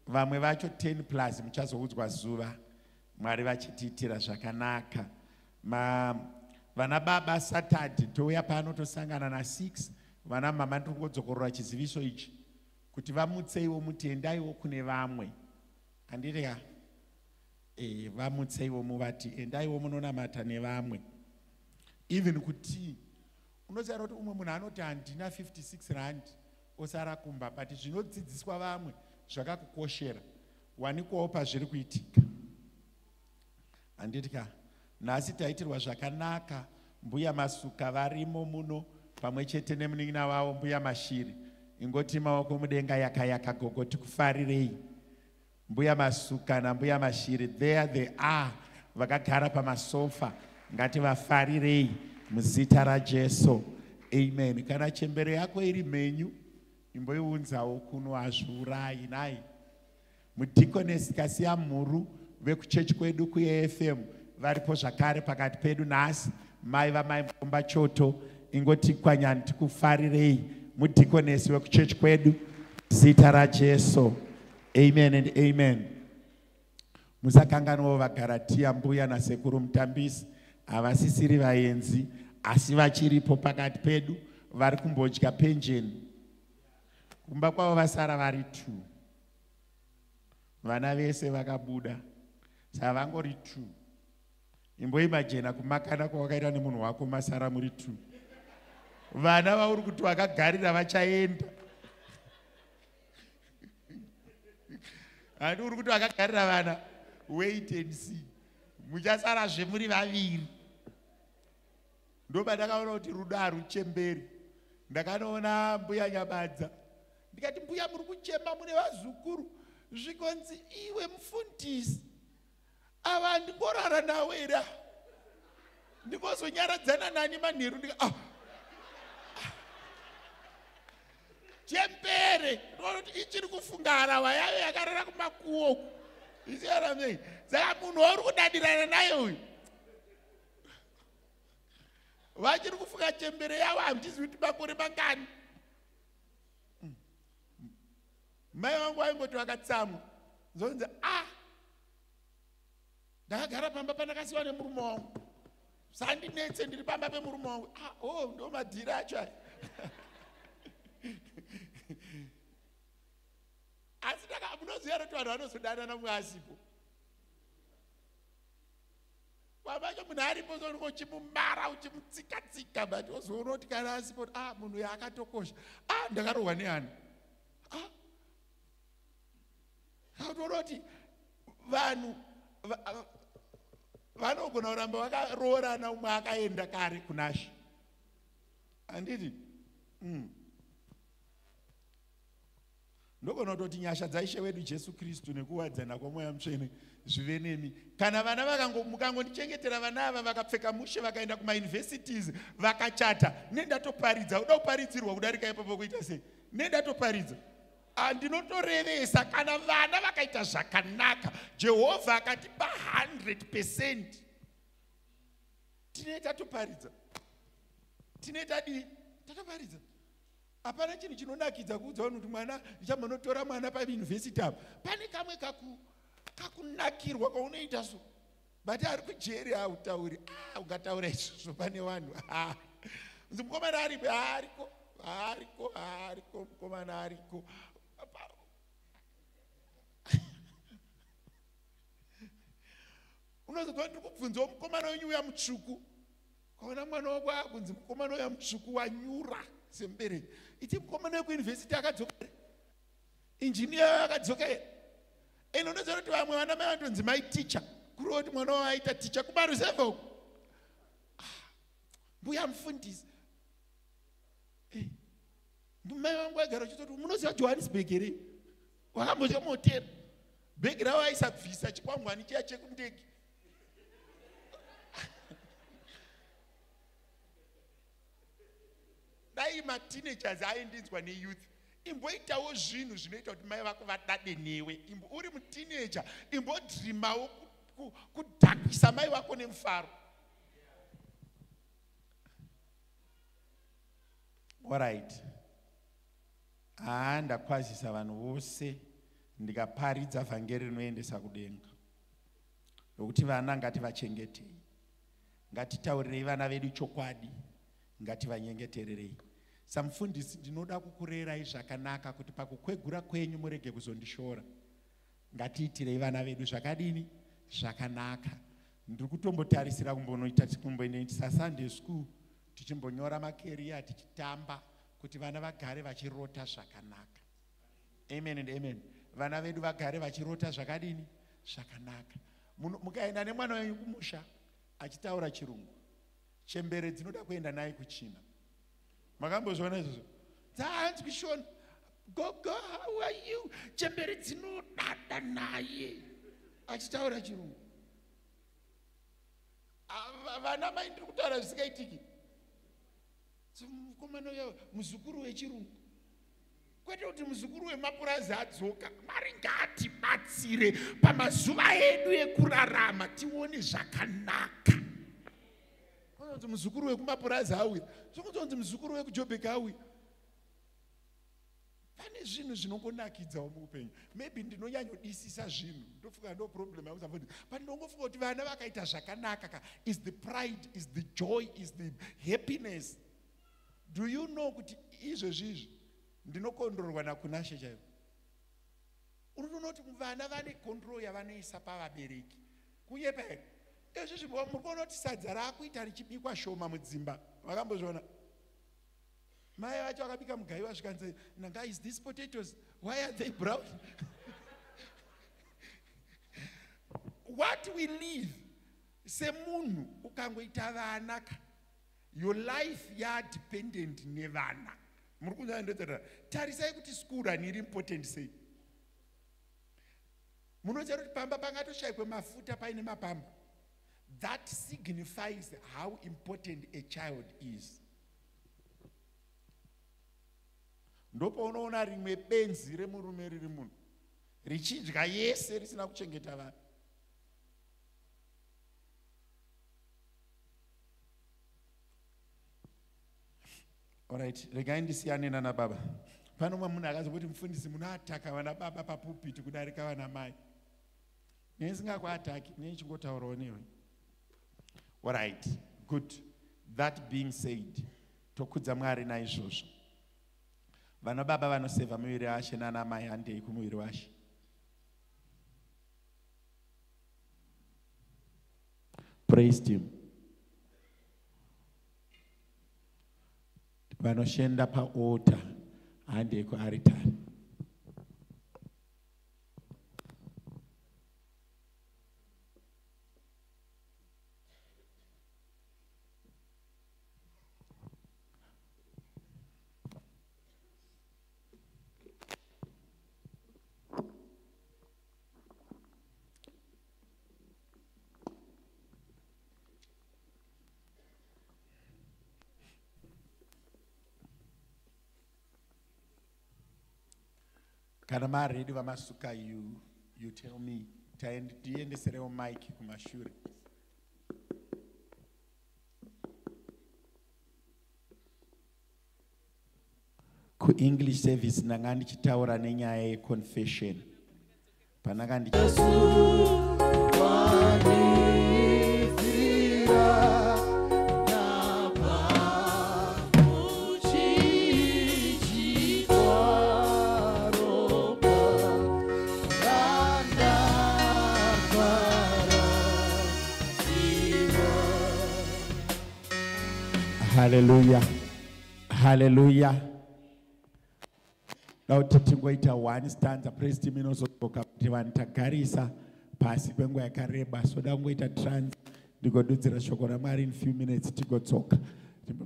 vamwe vacho 10 plus muchazoudzwa zuva. Mwari vachitiitira zvakanaka. Vana baba Saturday touya pano tosangana na 6. Vana mama ndiri kudzokorora chiziviso ichi kuti vamutseiwo muti endaiwo kune vamwe. Anditi vamutseiwo muvati endaiwo munonamata nevamwe. Even kuti unoziva kuti umwe munhu anoti handina 56 rand osara kumba but zvinodzidziswa vamwe zvakakukoshera wanikwawo pazviri kuitika. Handiti nhasi taitirwa zvakanaka. Mbuya Masuka varimo muno pamwe chete nemunin'ina wavo Mbuya Mashiri. Ingoti maoko mudenga yakayaka gogo tikufarirei. Mbuya Masuka naMbuya Mashiri there they are vakagara pamasofa. Ngati vafarirei muzita raJesu. Amen. Kana chembere yako iri menyu imboiunzawo kuno hazviurayi nai. Mudikonesi Kasiya Mhuru vekuchechi kwedu kuFM varipo zvakare pakati pedu nhasi. Mai vamai Mbomba Choto ingoti kwanyani tikufarirei mudhikonesi wekuchechi kwedu zita raJesu. Amen and amen. Musakanganwa vaGaratia, mbuya nasekuru mutambisi havasisiri vaenzi asi vachiripo pakati pedu vari kumbodya penjeni. Kumba kwavo vasara vari 2. Vana vese vakabuda saka vangori 2. Imboimajena kumakana kwawakaita nemunhu wako masara muri 2. Vana vauri kuti vakagarira vachaenda. Handi uri kuti vakagarira vana, wait and see. Muchasara zvemuri vaviri. Ndoba ndakaona kuti rudo haruchemberi. Ndakanoona mbuya Nyabadza. Ndikati mbuya muri kuchema mune vazukuru. Zvikonzi iwe mufundisi. Ava ndingorara nawe here. Ndingozonyaradzana nani manheru ndika chembere noti ichiri kufunga harahwa yayo yakarara kumakuwo. Ichiaramei. Saka munhu wauri kudadirana naye uyu. Vachiri kufunga chembere yavo hamutizivi kuti makore mangani. Mai vangu vaingoti vakatsamwa. Zonzi ndakagara pamba pandakasiwa nemurume wangu. Sandinetse ndiri pamba pemurume wangu. Ndo madhiri acho aya. Asi munoziva kuti vanhu vanozodanana muasipo. Kwamacho munhu aripo zongo uchimumara uchimutsika-tsika but ozoona kuti kana asipo munhu uyu akatokosha. Ndakarohwa nehana. Toona kuti vanhu vanogona kuramba vakaroorana umwe akaenda kare kunaShe. Handiti? Ndogona kutoti nyasha dzaIshe wedu Jesu Kristu nekuwadzana kwamweya mutsvene zvive nemi. Kana vana mukangondichengetera vana ava vakapfeka mushe vakaenda kumauniversities vakachata, nendatoparidza. Uda kuparidzirwa kudarika ipapo kuita sei? Nendatoparidza. Ndinotorevesa kana vana vakaita zvakanaka. Jehovha akatipa 100%. Tinoita toparidza. Tinoita dii? Tatoparidza. Hapana chinhu chinonakidza kuudza vanhu kuti mwana ndichamonotora mwana pauniversity apo. Pane kamwe kakunakirwa kwaunoita so. But ari kujeri hautauri. Ukataura izvozvo pane vanhu. Mukomana aripo? Ariko. Mukomana ariko. Unozogona ndiri kubvunzawo mukomana wenyu uya mutsvuku. Kaona mwana wako akunzi mukomana uya mutsvuku wanyura sembereki. Iti mukomana wekuuniversity akadzoka here? Injiniya akadzoka here? Unoziva kuti vamwe vana mai vanonzi mai ticha. Kuriwo kuti mwana wavo aita ticha kumaruzevha uko. Mbuya mufundisi. Mai vangu vaigara uchitoti munoziva Johannesburg here? Wakambodya muhotera. Bhegi ravo aisabvisa chikwangwani chiya chekundege. Dai mateenagers aendedzwa neyouth. Imboitawo zvinhu zvinoita kuti mai vako vadade newe. Uri muteenager, imbodhirimawo kudhakisa mai vako nemufaro. Alright. Ndakwazisa vanhu vose ndikaparidza vhangeri rinoendesa kudenga. Nokuti vana ngativachengetei. Ngatitaurirei vana vedu chokwadi. Ngativanyengetererei. Samufundisi ndinoda kukurerai zvakanaka kuti pakukwegura kwenyu murege kuzondishora. Ngatiitirei vana vedu zvakadini? Zvakanaka. Ndiri kutombotarisira kumbonoita Sunday school tichimbonyora makeria tichitamba kuti vana vagare vachirota zvakanaka. Amen and amen. Vana vedu vagare vachirota zvakadini? Zvakanaka. Mukaenda nemwana wenyu kumusha achitaura chirungu, chembere dzinoda kuenda naye kuchina. Makambozviona izvozvo? Dzanzwi Shona, Gogo, how are you? Chembere dzinodada naye achitaura chirungu. Vana mai ndiri kutaura zvisikaitiki. Mukomana uyo muzukuru wechirungu. Kwete kuti muzukuru wemapurazi adzoka. Mwari ngaatibatsire pamazuva edu ekurarama tione zvakanaka. Kunonzi muzukuru wekumapurazi auya. Kunonzi muzukuru wekujobheka auya. Pane zvinhu zvinongonakidzawo muupenyu. Maybe ndinonyanyodisisa zvinhu. Ndofunga ndo problem yangu samvoti. Pandinongofunga kuti vana vakaita zvakanaka is the pride, is the joy, is the happiness. Do you know kuti izvozvizvi ndinokondorwa nakunashe chaivo? Unoona kuti vana vane control yavanoisa pavabereki. Kunyepa here. Izvozvi muri kuona kuti sadza raakuita richibikwa shoma mudzimba. Makambozviona? Mai vacho vakabika mugai vasvikanzi, nanga, is these potatoes? Why are they brown? What we live, semunhu ukangoita vana, your life ya dependent nevana. Muri kunzwa ndotara. Tarisai kuti school raniri important sei. Munoziva kuti pamba pangatoshayikwe mafuta paine mapamba. That signifies how important a child is. Ndopo unoona rimwe benzi remurume riri munhu richidya yese risina kuchengeta vanhu. Alright, regai ndisiyane nana baba. Pano mumwe munhu akazoti mufundisi munoataka vana baba papupiti kudarika vana mai. Nesingakuataki, nechingotaurawo newe. Alright, good. That being said, tokudza Mwari naizvozvo. Vana baba vanoseva muviri washe nana mai handei kumuviri washe. Praised him. Vanoshenda paota handei kuaritari. Kana maredi vamasuka, you tell me. Tiendeserewo mic kumashure. Ku English service nanga ndichitaura nenyaya yeconfession. Pananga Hallelujah. Hallelujah. Now tingoita one stanza, praise team inozotoka kuti vanhu tagarisa pasi kwenguva yakareba, so dangoita trans ndigodudzira shoko raMwari in few minutes tigotsoka.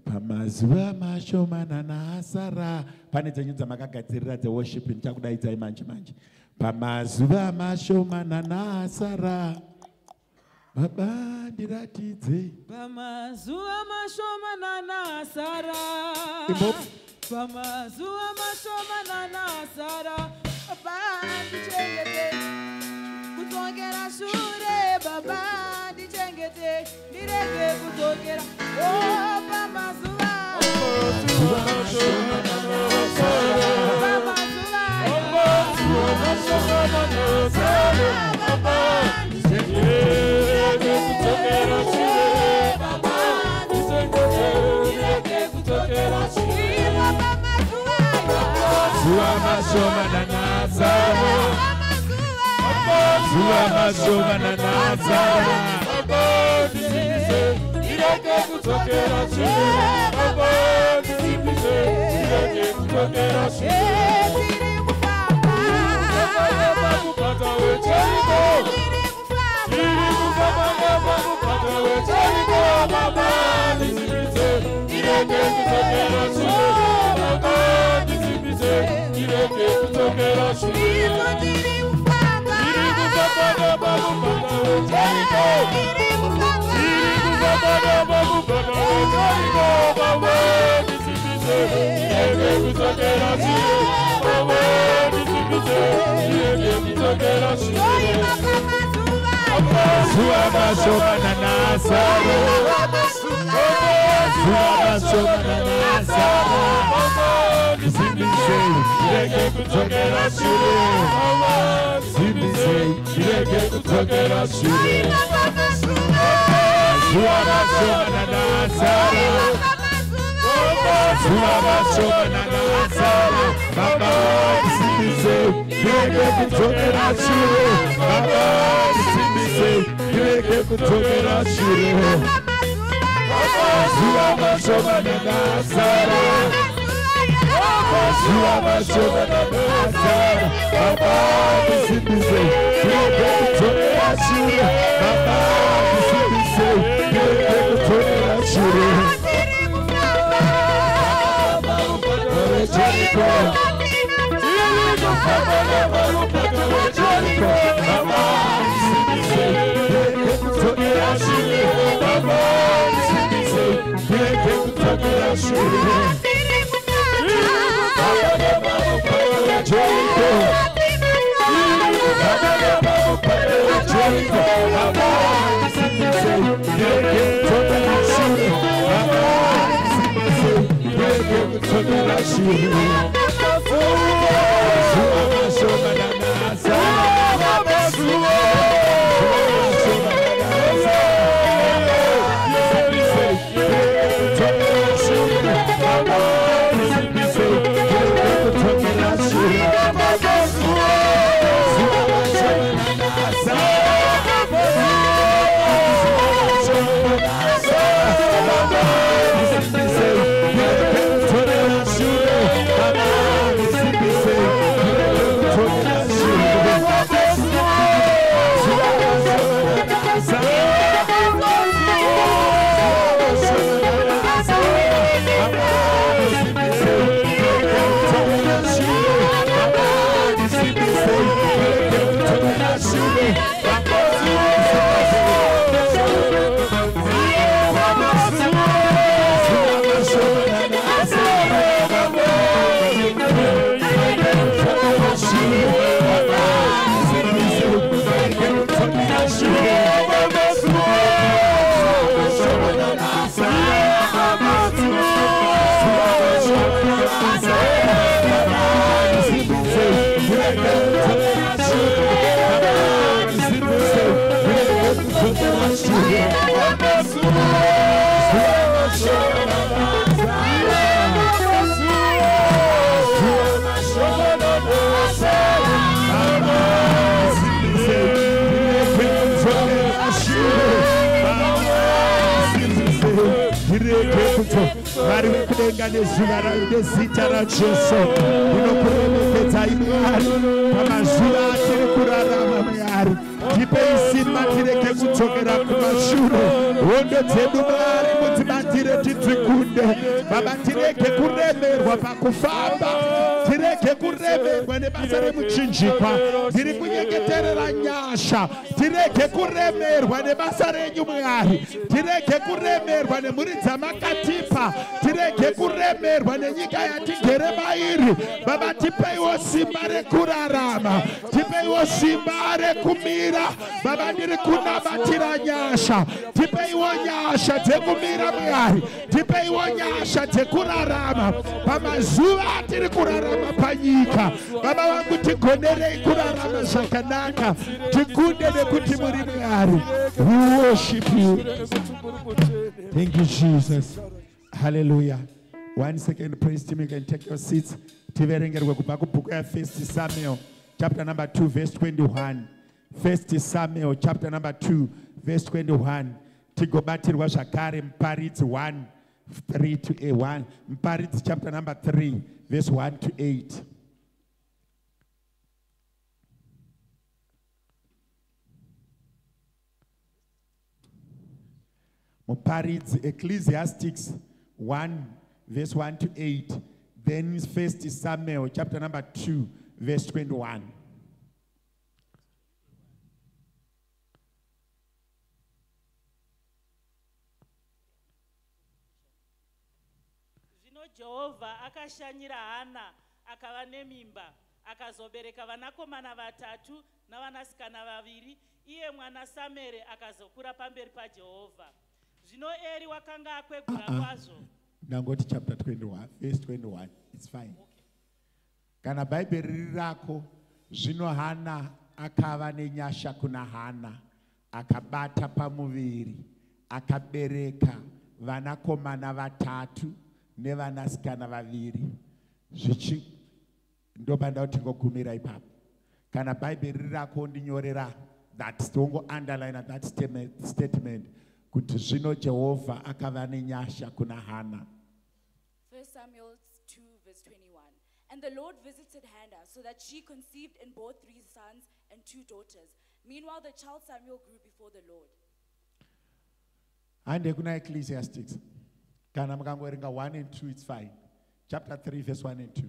Pamazuva mashomana naasara, pane dzenyu dzamakagadzirira dzeworship ndichakudaidzai manje manje. Pamazuva mashomana naasara, Baba ndiratidze. Pamazuva mashomana naasara, pamazuva mashomana naasara, Baba ndichengete kudzokera shure, Baba ndichengete ndirege kudzokera. Oh, pamazuva mashomana naasara, pamazuva mashomana naasara, Baba ndichengete Mazuva mashomana nasara. Mazuva mashomana nasara. Simbisei, tireke kudzokera shure. Simbisei, tireke kudzokera shure. Mazuva mashomana nasara. Mazuva mashomana nasara. Baba, simbisei, tireke kudzokera shure. Baba, simbisei, tireke kudzokera shure. Mazuva mashomana nasara. Mazuva mashomana nasara. Baba, simbisei, tireke kudzokera shure. Baba, simbisei, tireke kudzokera shure. Jericho. Mwari wekudenga nezuva nezita raJesu ndinokuremekedzai Mwari pamazuva atiri kurarama Mwari. Tipei simba tireke kudzokera kumashure. Hondo dzedu Mwari mudzibatire tidzikunde. Baba, tireke kuremerwa pakufamba, tireke kuremerwa nebasa remuchinjikwa. Tiri kunyengeterera nyasha, tireke kuremerwa nebasa renyu Mwari. Tireke kuremerwa nemhuri dzamakatipa, tireke kuremerwa nenyika yatigere mairi. Baba, tipeiwo simba rekurarama, tipeiwo simba rekumira. Baba, ndiri kunamatira nyasha, tipeiwo nyasha dzekumira Mwari, tipeiwo nyasha dzekurarama pamazuva atiri kurarama panyika. Baba vangu, tigonerei kurarama zvakanaka, tikunde nekuti muri Mwari. We worship you. Thank you, Jesus. Hallelujah. 1 second, praise team, you can take your seats. Tiverengerwe kubva kubhuku yaFirst Samuel chapter number 2 verse 21. First Samuel chapter number 2 verse 21. Tigobatirwa zvakare Muparidzi 1:3 to 1. Muparidzi chapter number 3 verse 1 to 8. Muparidzi, Ecclesiastics 1 verse 1 to 8. Then First Samuel chapter number 2 verse 21. Jehovha akashanyira Hana akava nemimba akazobereka vanakomana vatatu navanasikana vaviri. iye mwana Samere akazokura pamberi paJehovha. Zvino Eri wakanga akwegura kwazvo. Nangoti chapter 21, verse 21. It's fine. Kana Bible riri rako, zvino Hana akava nenyasha kuna Hana, akabata pamuviri, akabereka vanakomana vatatu nevanasikana vaviri. Zvichi ndopanda kuti ngogumira ipapo. Kana Bible riri rako ndinyorera that don't underline that statement kuti zvino Jehovha akava nenyasha kuna Hana. 1 Samuel 2 verse 21. And the Lord visited Hannah so that she conceived and bore 3 sons and 2 daughters. Meanwhile the child Samuel grew before the Lord. Hande kuna Ecclesiastes. Kana mukangoerenga 1 and 2 it's fine. Chapter 3 verse 1 and 2.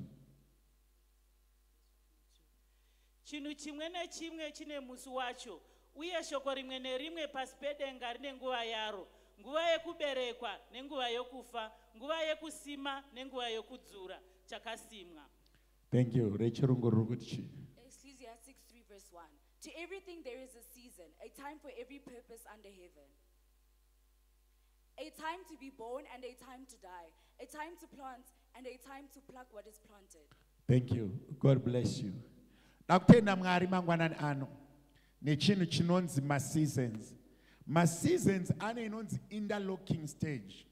Chinhu chimwe nechimwe chine musi wacho, uye shoko rimwe nerimwe pasi pedenga rine nguva yaro, nguva yekuberekwa nenguva yokufa, nguva yekusima nenguva yokudzura chakasimwa. Thank you. Rechirungu ruri kuti chi? Ecclesiastes 3 verse 1. To everything there is a season, a time for every purpose under heaven. A time to be born and a time to die, a time to plant and a time to pluck what is planted. Thank you. God bless you. Nakutenda Mwari mangwanani ano nechinhu chinonzi ma-seasons. Ma-seasons ane inonzi interlocking stage.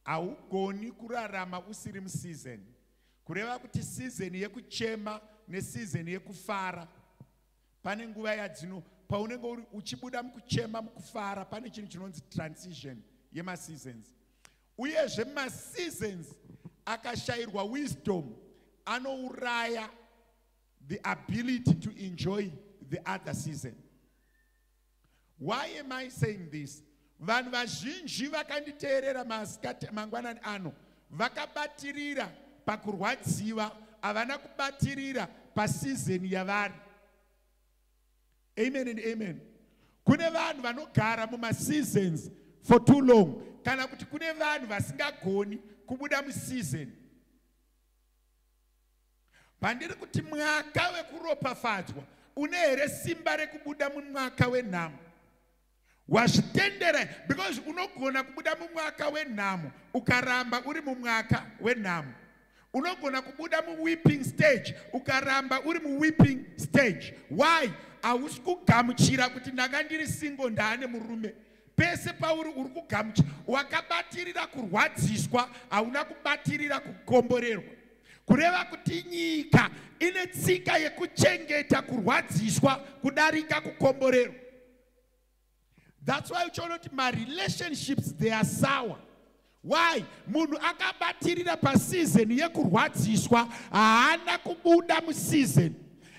Haugoni kurarama usiri mu-season. Kureva kuti season yekuchema ne-season yekufara. Pane nguva yadzino paunenge uchibuda mukuchema mukufara pane chinhu chinonzi transition yema-seasons. Uyezve ma-seasons akashayirwa wisdom anouraya the ability to enjoy the other season. Why am I saying this? Vanhu vazhinji vakanditeerera masikati mangwanani ano vakabatirira pakurwadziwa, havana kubatirira pasizeni yavari. Amen and amen. Kune vanhu vanogara muma-seasons for too long. Kana kuti kune vanhu vasingagoni kubuda mu-season. Pandiri kuti mwaka wekuropafadzwa une here simba rekubuda mumwaka wenhamo. Wazvitendera because unogona kubuda mumwaka wenhamo ukaramba uri mumwaka wenhamo. Unogona kubuda mu-weeping stage ukaramba uri mu-weeping stage. Why? Hausi kugamuchira kuti ndanga ndiri single ndaane murume. Pese pauri uri kugamuchira wakabatirira kurwadziswa, hauna kubatirira kukomborerwa. Kureva kuti nyika ine tsika yekuchengeta kurwadziswa kudarika kukomborerwa. That's why uchiona kuti ma-relationships they are sour. Why? Munhu akabatirira pa-season yekurwadziswa haana kubuda mu-season.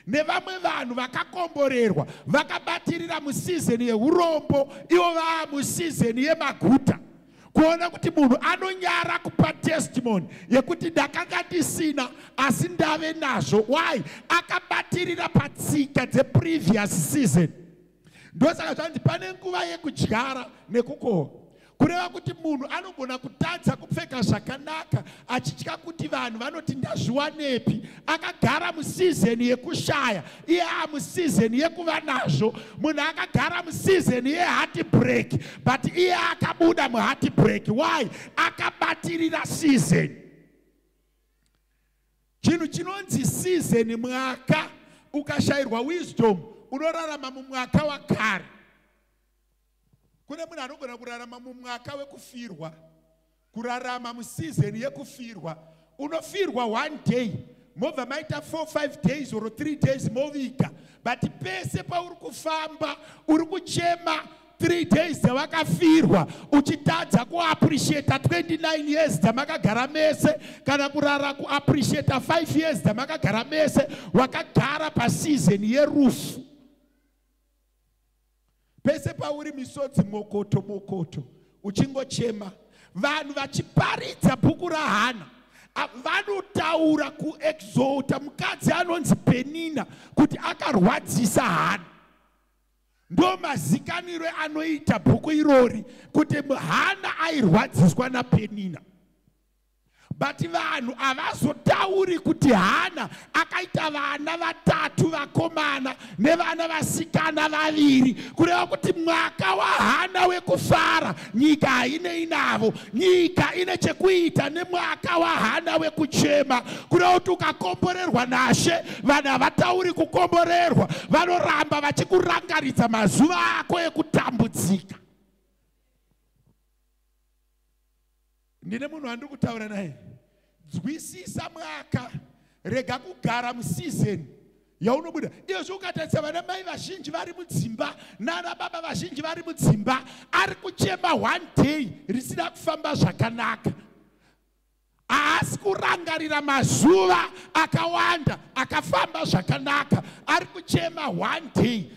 Nevamwe vanhu vakakomborerwa vakabatirira mu-season yeurombo ivo vaa mu-season yemaguta. Kuona kuti munhu anonyara kupa testimony yekuti ndakanga ndisina asi ndave nazvo. Why? Akabatirira patsika dze-previous season. Ndosaka zvanzi pane nguva yekudyara nekukohwa. Kureva kuti munhu anogona kutadza kupfeka zvakanaka achitya kuti vanhu vanoti ndazviwanepi. Akagara mu-season yekushaya iye mu-season yekuva nazvo. Munhu akagara mu-season ye-heartbreak but iye akabuda mu-heartbreak. Why? Akabatirira season. Chinhu chinonzi season mwaka ukashayirwa wisdom unorarama mumwaka wakare. Kune munhu anogona kurarama mumwaka wekufirwa, kurarama mu-season yekufirwa. Unofirwa 1 day, mobva maita 4-5 days or 3 days moviga. But pese pauri kufamba, uri kuchema 3 days dzavakafirwa, uchitadza kuappreciate 29 years dzamakagara mese, kana kurara kuappreciate 5 years dzamakagara mese, wakagara pa-season yerufu. Pese pauri misodzi mokoto uchingochema. Vanhu vachiparidza bhuku raHana vanotaura kuexalta mukadzi anonzi Penina kuti akarwadzisa Hana. Ndo mazikaniro anoita bhuku irori kuti Hana airwadziswa naPenina. but vanhu havazotauri kuti Hana akaita vana vatatu vakomana nevana vasikana vaviri, kureva kuti mwaka waHana wekufara nyika haine inavo. Nyika ine chekuita nemwaka waHana wekuchema, kureva kuti ukakomborerwa naShe vanhu havatauri kukomborerwa, vanoramba vachikurangaridza mazuva ako ekutambudzika. Ndine munhu wandiri kutaura naye, nzwisisa mwaka, rega kugara musizeni yaunobuda. Izvo ukatarisa vana mai vazhinji vari mudzimba nana baba vazhinji vari mudzimba, ari kuchema one day risina kufamba zvakanaka. Haasi kurangarira mazuva akawanda akafamba zvakanaka, ari kuchema one day.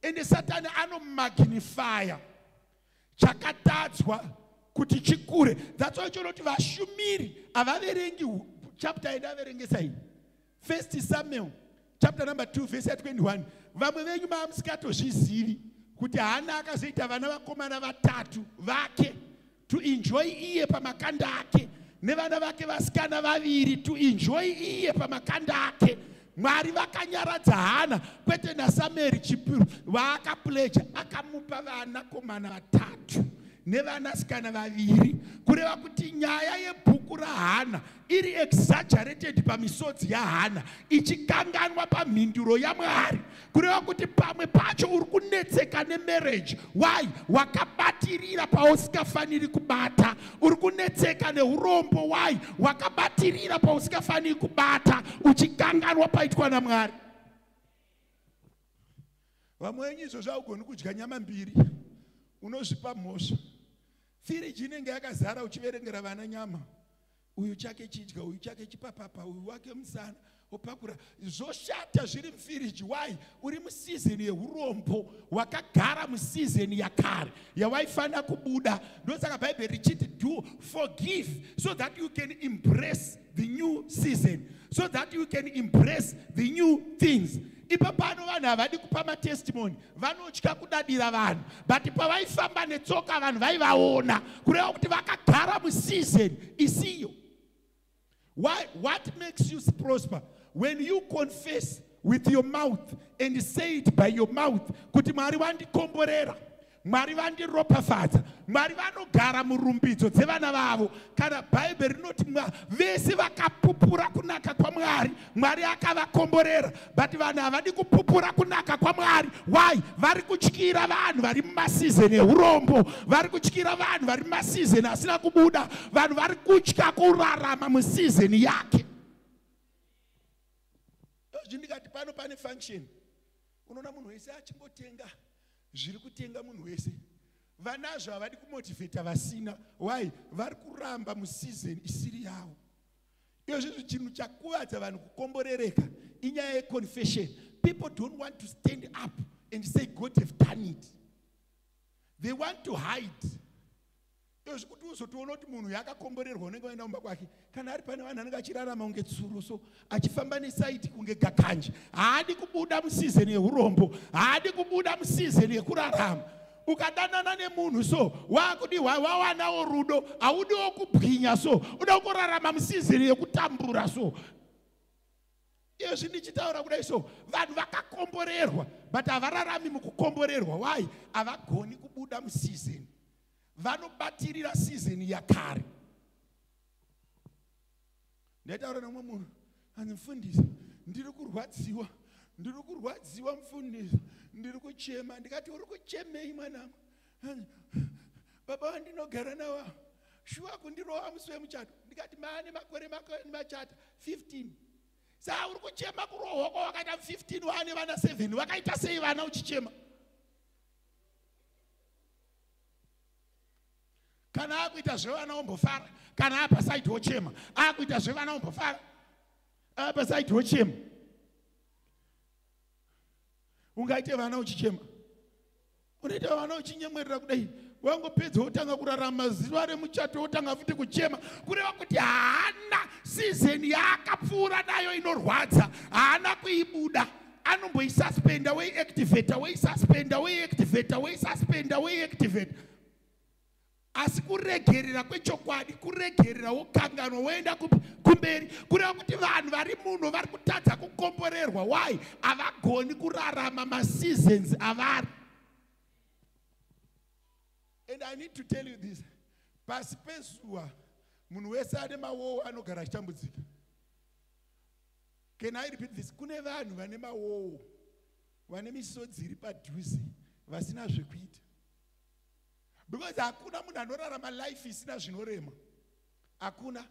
Ende Satani anomagnifya chakatadzwa kuti chikure. That's why chinoti vashumiri havaverengi chapter yendaverengesa iyi, 1 Samuel chapter number 2 verse 21. Vamwe venyu mamusikatozvizivi kuti Hana akazoita vana vakomana vatatu vake to enjoy iye pamakanda ake, nevana vake vasikana vaviri to enjoy iye pamakanda ake. Mwari vakanyaradza Hana, kwete naSamueri chipiri vaakapleja, akamupa vanakomana vatatu nevanasikana vaviri, kureva kuti nyaya yebhuku raHana iri exaggerated pamisodzi yaHana, ichikanganwa pamhinduro yaMwari, kureva kuti pamwe pacho uri kunetseka nemarriage. Why? Wakabatirira pausingafaniri kubata. Uri kunetseka neurombo. Why? Wakabatirira pausingafaniri kubata, uchikanganwa paitwa naMwari. Vamwe venyu izvo zvaugoni kudya nyama mbiri, unozvipa mhosva. Firiji inenge yakazara uchiverengera vana nyama, uyu chake chidya, uyu chake chipapapa, uyu wake musana, opakura. Zvoshata zviri mufiriji. Why? Uri musizeni yeurombo, wakagara musizeni yakare yawaifanira kubuda. Ndosaka Bhaibheri richiti do forgive so that you can embrace the new season, so that you can embrace the new things. Ipapano vanhu havadi kupa matestimony, vanotya kudadira vanhu, but pavaifamba netsoka vanhu vaivaona, kureva kuti vakagara musizeni isiyo. Why? What makes you prosper? When you confess with your mouth and say it by your mouth, kuti Mwari vandikomborera, Mwari vandiropafadza, Mwari vanogara murumbidzo dzevana vavo. Kana Bhaibheri rinoti vese vakapupura kunaka kwaMwari, Mwari akavakomborera. But vanhu havadi kupupura kunaka kwaMwari. Why? Vari kutyira vanhu vari mumasizeni eurombo, vari kutyira vanhu vari mumasizeni asina kubuda, vanhu vari kutya kurarama musizeni yake. Ndikati pano pane function, unoona munhu wese achingotenga zviri kutenga munhu wese. Vanazvo havadi kumotivheta vasina. Why? Vari kuramba musizeni isiri yavo. Izvozvo chinhu chakuvadza vanhu kukomborereka inyaya yeconfession. People don't want to stand up and say God have done it. They want to hide. Izvo kuti uzotoona kuti munhu yakakomborerwa unenge waenda kumba kwake, kana ari pane vanhu anenge achirarama kunge tsuro, so achifamba nesaiti kunge gakanje, haadi kubuda musizeni yeurombo, haadi kubuda musizeni yekurarama. Ukadanana nemunhu so wakudi wawanawo rudo, haudiwo kubwinya, so uda kurarama musizeni yekutambura. So izvi ndichitaura kudai, so vanhu vakakomborerwa but havararami mukukomborerwa. Why? Havagoni kubuda musizeni, vanobatirira sizeni yakare. Ndaitaura nomwe munhu anifundisa, ndiri kurwadziwa mufundisi, ndiri kuchema. Ndikati uri kuchemei mwanangu? Baba wandinogara nawo shuwa kundirova musi wemuchato. Ndikati maane makore machata 15. Saka uri kuchema kurohwa kwawakaita 15 waane vana 7, wakaita sei vana uchichema? Kana akuita zvevana ombofara, kana apa saiti wochema. Akuita zvevana ombofara, apa saiti wochema. Ungaite vana uchichema? Unoita vana uchinyemwerera kudai, wangopedza wotanga kurarama zuva remuchato wotanga futi kuchema, kureva kuti haana sizeni yaakapfuura nayo inorwadza, haana kuibuda. Anomboisuspenda, weiactivata, weiactivata. asi kuregerera kwechokwadi, kuregerera wokanganwa woenda kumberi, kureva kuti vanhu vari muno vari kutadza kukomborerwa. Why? Havagoni kurarama maseasons avari. And I need to tell you this. Pasi pezuva munhu wese ane mawowo anogara achitambudzika. Can I repeat this? Kune vanhu vane mawowo, vane misodzi iri padhuze, vasina zvekuita. Because hakuna munhu anorarama life isina zvinorema. Hakuna.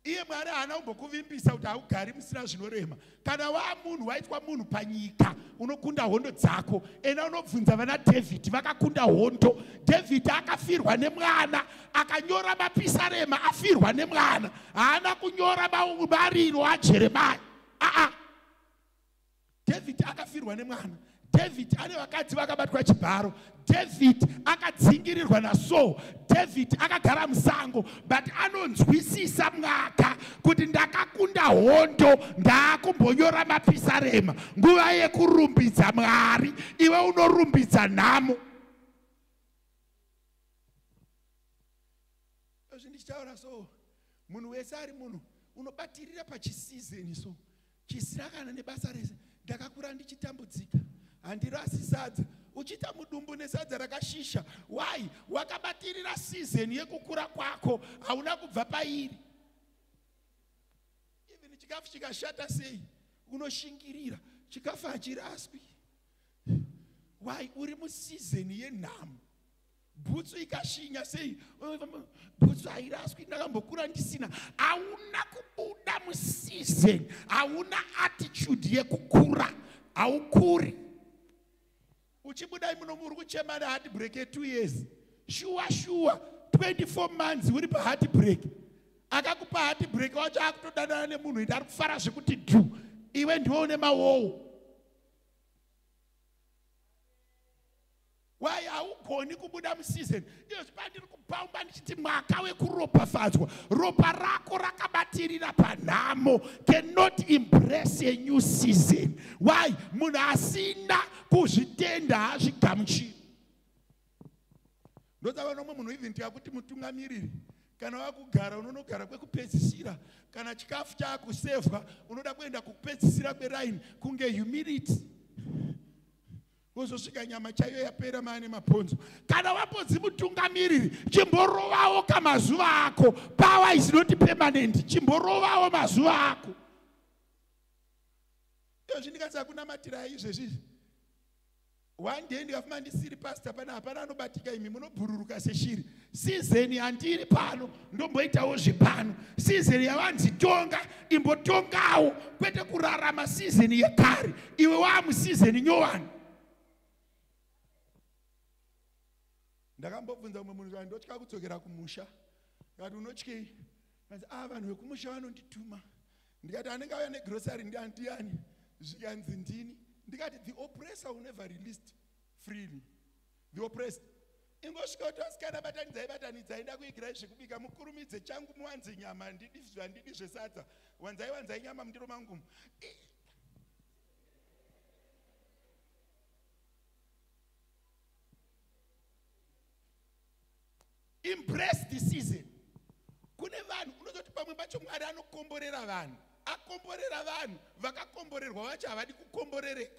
Iye Mwari haana kumbokuvimbisa kuti haugari musina zvinorema. Kana munhu waitwa munhu panyika, unokunda hondo dzako. Ena unobvunza vana David vakakunda hondo. David akafirwa nemwana, akanyora mapisarema afirwa nemwana. Haana kunyora mariro aJeremia. David akafirwa nemwana. David ane vakadzi vakabatwa chibharo. David akadzingirirwa naSaul. David akagara musango, but anonzwisisa mwaka kuti ndakakunda hondo, ndakumbonyora mapisarema. Nguva yekurumbidza Mwari, iwe unorumbidza nhamo. Ndichitaura so, munhu wese ari munhu unobatirira pachisizeni so. Chisina kana nebasa rese. Ndakakura ndichitambudzika. Handirasi sadza. Uchita mudumbu nesadza rakashisha. Why? Wakabatirira season yekukura kwako, hauna kubva pairi. Even chikafu chikashata sei, unoshingirira. Chikafu hachiraswi. Why? Uri museason yenhamo. Bhutsu ikashinya sei, bhutsu hairaswi, ndakambokura ndisina. Hauna kubuda museason, hauna attitude yekukura, haukuri. Uchibuda muno muri kuchema na heartbreak 2 years. Sure 24 months uri pa heartbreak. Akakupa heartbreak wacho akutodanana nemunhu indi ari kufara zvekuti dhu. Iwe ndiwe une mawowo. Why haugoni kubuda museason? Iyo zvipandiri kupamba ndichiti mwaka wekuropafadzwa. Ropa rako rakabatirira panhamo. Cannot embrace a new season. Why? Munhu asina kuzvitenda hazvigamuchiri. Ndotsava nomwe munhu even tikakuti mutungamiriri, kana wakugara unonogara kwekupedzisira, kana chikafu chakusevhwa unoda kuenda kukupedzisira kweraini, kunge humility. Wozosvika nyama chaiyo yapera maane mabhonzo. Kana wapodzi mutungamiriri, chimborovawo kamazuva ako. Power is not permanent. Chimborovawo mazuva ako. Iyo zvindikatsa kunamatira izvezvi. One day ndikafuma ndisiri pastor pana hapana anobatika imi munobhururuka seshiri. Season handiri pano ndomboitawo zvepano. Season yavanzi tonga imbotongawo, kwete kurarama season yekare. Iwe wamuseason nyowani. Ndakambobvunza umwe munhu ndotya kudzokera kumusha. Ngati unotyei? Vanhu vekumusha vanondituma. Ndikati anenge auya negrocery ndiani? Zvikanzi ndini. Ndikati the oppressor will never released freely. The oppressed. Ingosvika kuti vasikana batanidzai ndakuigirai zvekubika, mukurumidze changu muwanze nyama, handidi zvesadza. Wanzai nyama mundiro mangu. Embrace the season. Kune vanhu unozoti pamwe pacho Mwari anokomborera vanhu. Akomborera vanhu, vakakomborerwa vacho havadi kukomborereka.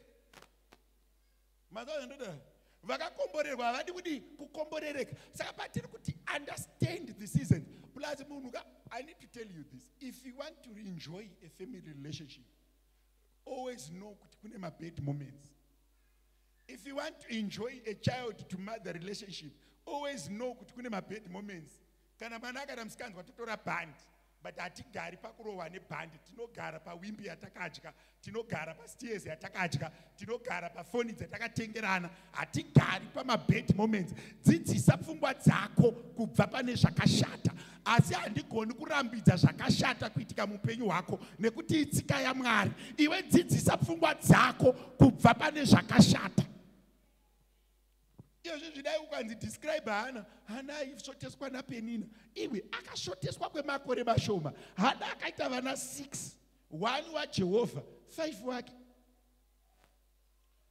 Mazoa ndoda. Vakakomborerwa havadi kuti kukomborereka. Saka patiri kuti understand the season. Plus munhu, I need to tell you this. If you want to enjoy a family relationship, always know kuti kune ma-bad moments. If you want to enjoy a child to mother relationship, always know kuti kune ma-bad moments. Kana mana akada musikanzwa totora band, but hatigari pakurohwa nebhandi, tinogara pawimbi yatakadya, tinogara pastairs yatakadya, tinogara pafoni dzatakatengerana, hatigari pama-bad moments. Dzidzisa pfungwa dzako kubva pane zvakashata. Asi handigoni kurambidza zvakashata kuitika mupenyu hwako nekuti itsika yaMwari. Iwe dzidzisa pfungwa dzako kubva pane zvakashata. Iyo zvidai ukanzi describe Hana aishoteswa naPenina. Iwe akashoteswa kwemakore mashoma. Hana akaita vana 6. 1 waJehovha, 5 wake.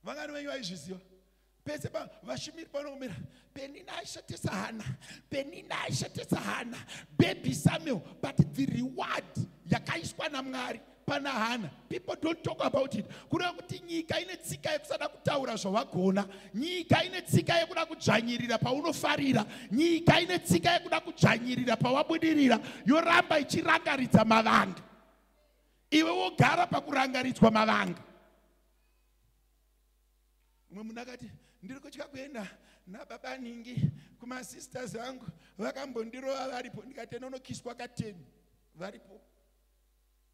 Vangani venyu vaizviziva? Pese vashumiri panomira. Penina aishatisa hana, Penina aishatisa hana, baby Samuel, but the reward yakaiswa na Mwari pana hana. People don't talk about it. Kuna kuti nyika ine tsika yekusada kutaura zvawagona, nyika ine tsika yekuda kudzvanyirira paunofarira, nyika ine tsika yekuda kudzvanyirira pawabudirira, yoramba ichirangaridza mavanga. Iwe wogara pakurangaridzwa mavanga. Mwe munhu akati ndiri kutya kuenda nababa ningi kuma sisters angu vakambondirova varipo, ndikati unokiswa ka10 varipo.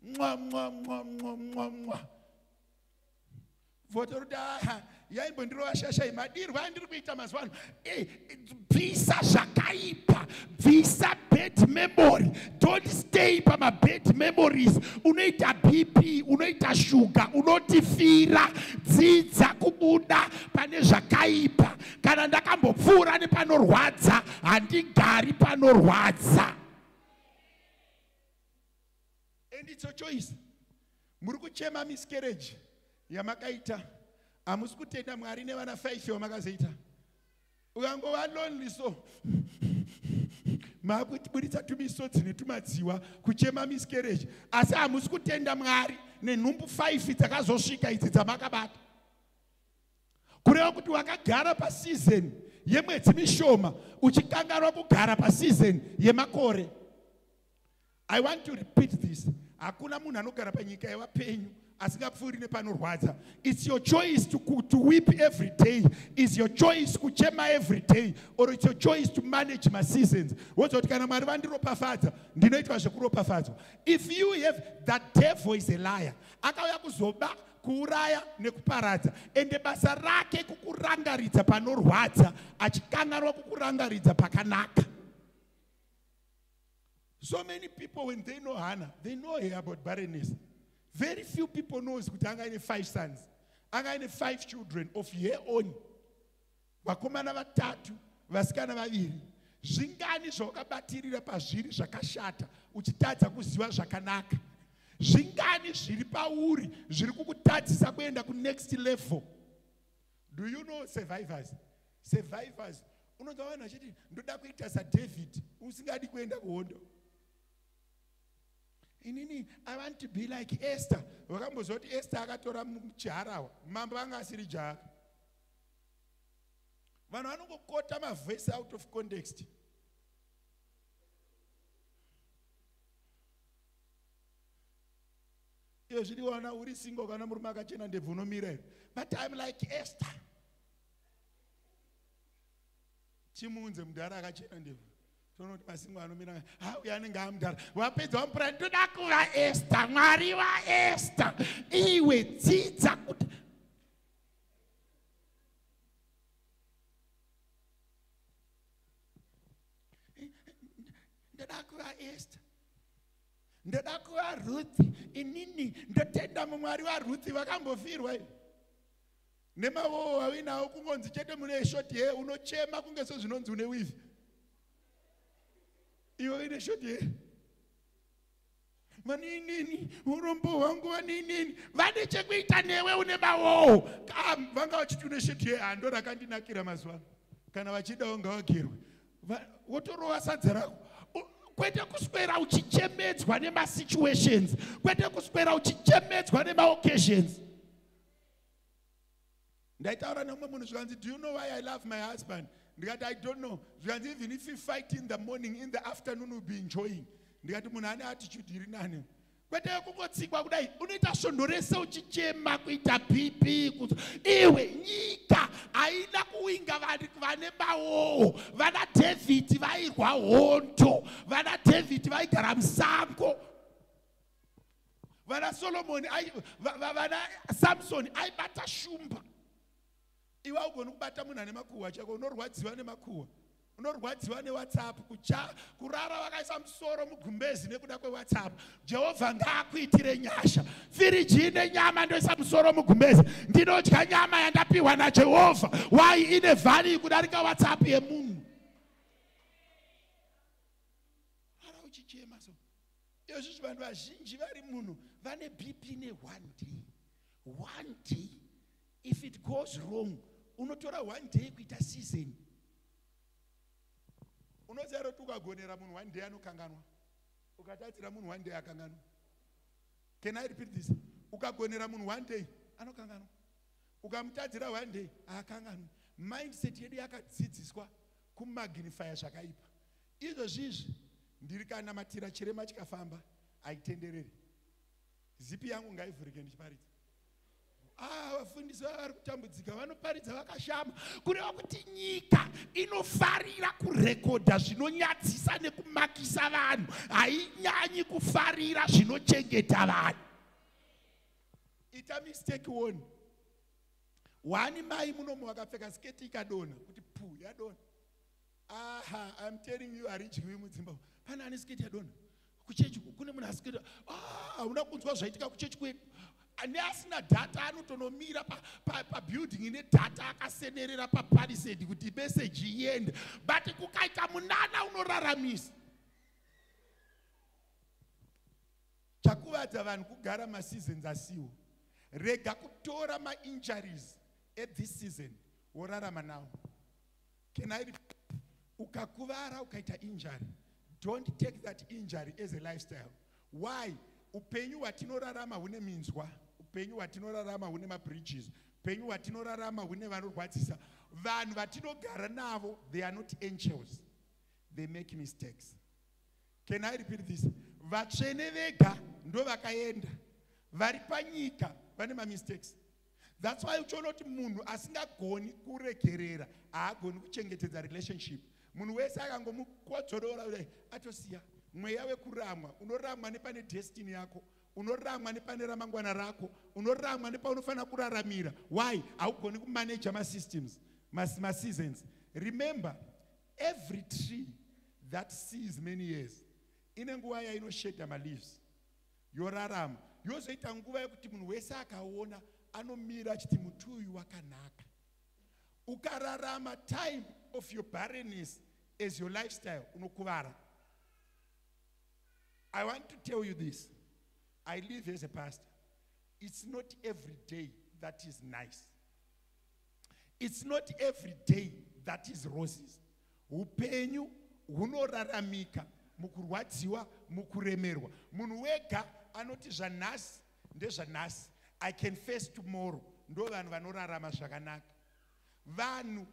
Mwa mwa mwa mwa mwa mwa. Votoruda yaimbondirova shasha imadirwa andiri kuita mazuva ano. Bvisa zvakaipa, bvisa bad memory. Don't stay pama bad memories. Unoita BP, unoita sugar, unotifira. Dzidza kubuda pane zvakaipa. Kana ndakambopfuura nepanorwadza, handigari panorwadza. And it's your choice. Muri kuchema miscarriage yamakaita, hamusi kutenda Mwari nevana 5 yamakazoita. Ukangova lonely so maakutiburitsa tumisodzi netumadziwa kuchema miscarriage, asi hamusi kutenda Mwari nenhumbu 5 dzakazosvika idzi dzamakabata. Kureva kuti wakagara pasizeni yemwedzi mishoma uchikanganwa kugara pasizeni yemakore. I want to repeat this. Hakuna munhu anogara panyika yevapenyu asingapfuuri nepanorwadza. It's your choice to weep every day. It's your choice kuchema every day. Or it's your choice to manage my seasons. Wozoti kana Mwari vandiropafadza, ndinoitwa zvekuropafadzwa. If you have, that devil is a liar. Akauya kuzoba, kuuraya nekuparadza. Ende basa rake kukurangaridza panorwadza, achikanganwa kukurangaridza pakanaka. So many people, when they know Hannah, they know her about barrenness. Very few people knows kuti anga ine 5 sons, anga ine 5 children of her own. Vakomana vatatu, vasikana vaviri. Zvingani zvawakabatirira pazviri zvakashata, uchitadza kuziva zvakanaka. Zvingani zviri pauri, zviri kukutadzisa kuenda ku next level. Do you know survivors? Survivors. Unonga vanhu vachiti ndoda kuita saDavid, usingadi kuenda kuhondo. Inini, I want to be like Esther. Wakambozoti Esther akatora muchiharawa, mambo anga asiri jahara. Vanhu vanongokota mavhesi out of context. Iyo zviriwana uri single kana murume akachena ndebvu unomira here. But I'm like Esther. Chimunze mudhara akachena ndebvu. Tonoti masingo anomira uya anenge amudhara. Wapedza wamupura ndoda kuva Esther, Mwari waEsther. Iwe dzidza kuti ndoda kuva Esther, ndoda kuva Ruth. Inini ndotenda muMwari waRuth. Vakambofirwa nemavovo wavinawo kungonzi chete mune shoti hair unochema kunge sezvinonzi une wivi. Iwe ine shoti hair. Vaninini urombo hwangu vaninini vane chekuita newe une mavovo. Vanga vachiti une shoti hair, hando rakandinakira mazuva ano. Kana vachidawo ngavagerwe. Wotorova sadza rako. Kwete kuswera uchichemedzwa nemasituations, kwete kuswera uchichemedzwa nemaoccasions. Ndaitaura nomwe munhu zvikanzi, do you know why I love my husband? Ndikati, I don't know. Zvikanzi, even if we fight in the morning, in the afternoon we'll be enjoying. Ndikati munhu ane attitude iri nani. Kwete kungotsikwa kudai unoita svondo rese uchichema kuita BP. Iwe nyika haina kuwinga vane mavovo. Vana David vairwa hondo, vana David vaigara musango, vana Solomon, vana Samson aibata shumba. Iwe ugoni kubata munhu ane makuhwa chako, unorwadziwa nemakuhwa, unorwadziwa neWhatsApp, kurara vakaisa musoro mugumbezi nekuda kweWhatsApp. Jehovha ngaakuitire nyasha. Firiji ine nyama ndoisa musoro mugumbezi, ndinodya nyama yandapiwa naJehovha. Why ine value kudarika WhatsApp yemunhu? Ara uchichema so. Izvi vanhu vazhinji vari munhu vane BP ne one day. One day. If it goes wrong, unotora one day kuita season. unoziva kuti ukagonera munhu one day anokanganwa, ukatadzira munhu one day akanganwa. Can I repeat this? Ukagonera munhu one day anokanganwa, ukamutadzira one day akanganwa. Mindset yedu yakadzidziswa kumagnifier zvakaipa. Izvozvizvi ndiri kanamatira chirema chikafamba aitenderere, zipi yangu ngaivhurike ndichiparidza. Vafundisi vari kutambudzika vanoparidza vakashama kureva kuti nyika inofarira kurekodha zvinonyadzisa nekumakisa vanhu, hainyanyi kufarira zvinochengeta vanhu. Ita mistake one. Wani mai munomo wakapfeka sketi ikadonha kuti pu yadonha. I'm telling you haridyiwi mudzimba. Pana ane sketi yadonha. Kuchechi kune munhu asiketi. Hauna kunzwa zvaitika kuchechi kwedu. Neasina data anotonomira pabuilding ine data akasenerera papalisade kuti message iende. But kukaita munana unoraramisa. Chakuvadza vanhu kugara maseasons asiwo. Rega kutora ma-injuries at this season worarama nawo. Can I repeat? Ukakuvara ukaita injury, don't take that injury as a lifestyle. Why? Upenyu watinorarama hune minzwa, upenyu watinorarama hune mabridges, upenyu watinorarama hune vanorwadzisa. Vanhu vatinogara navo, they are not angels. They make mistakes. Can I repeat this? Vatsvene vega ndo vakaenda. Vari panyika vane ma-mistakes. That's why uchiona kuti munhu asingagoni kuregerera haagoni kuchengetedza relationship. Munhu wese akangomukodzorora kudai atosiya. Mweya wekuramwa, unoramwa nepane destiny yako, unoramwa nepane ramangwana rako, unoramwa nepaunofanira kuraramira. Why? Haugoni kumanage ma-systems, ma-seasons. Remember, every tree that sees many years ine nguva yainosheda ma-leaves, yorarama. Yozoita nguva yekuti munhu wese akaona anomira achiti muti uyu wakanaka. Ukararama time of your barrenness as your lifestyle, unokuvara. I want to tell you this. I live as a pastor. It's not every day that is nice. It's not every day that is roses. Upenyu hunoraramika mukurwadziwa, mukuremerwa. Munhu wega anoti zvanhasi ndezvanhasi. I can face tomorrow. Ndo vanhu vanorarama zvakanaka. Vanhu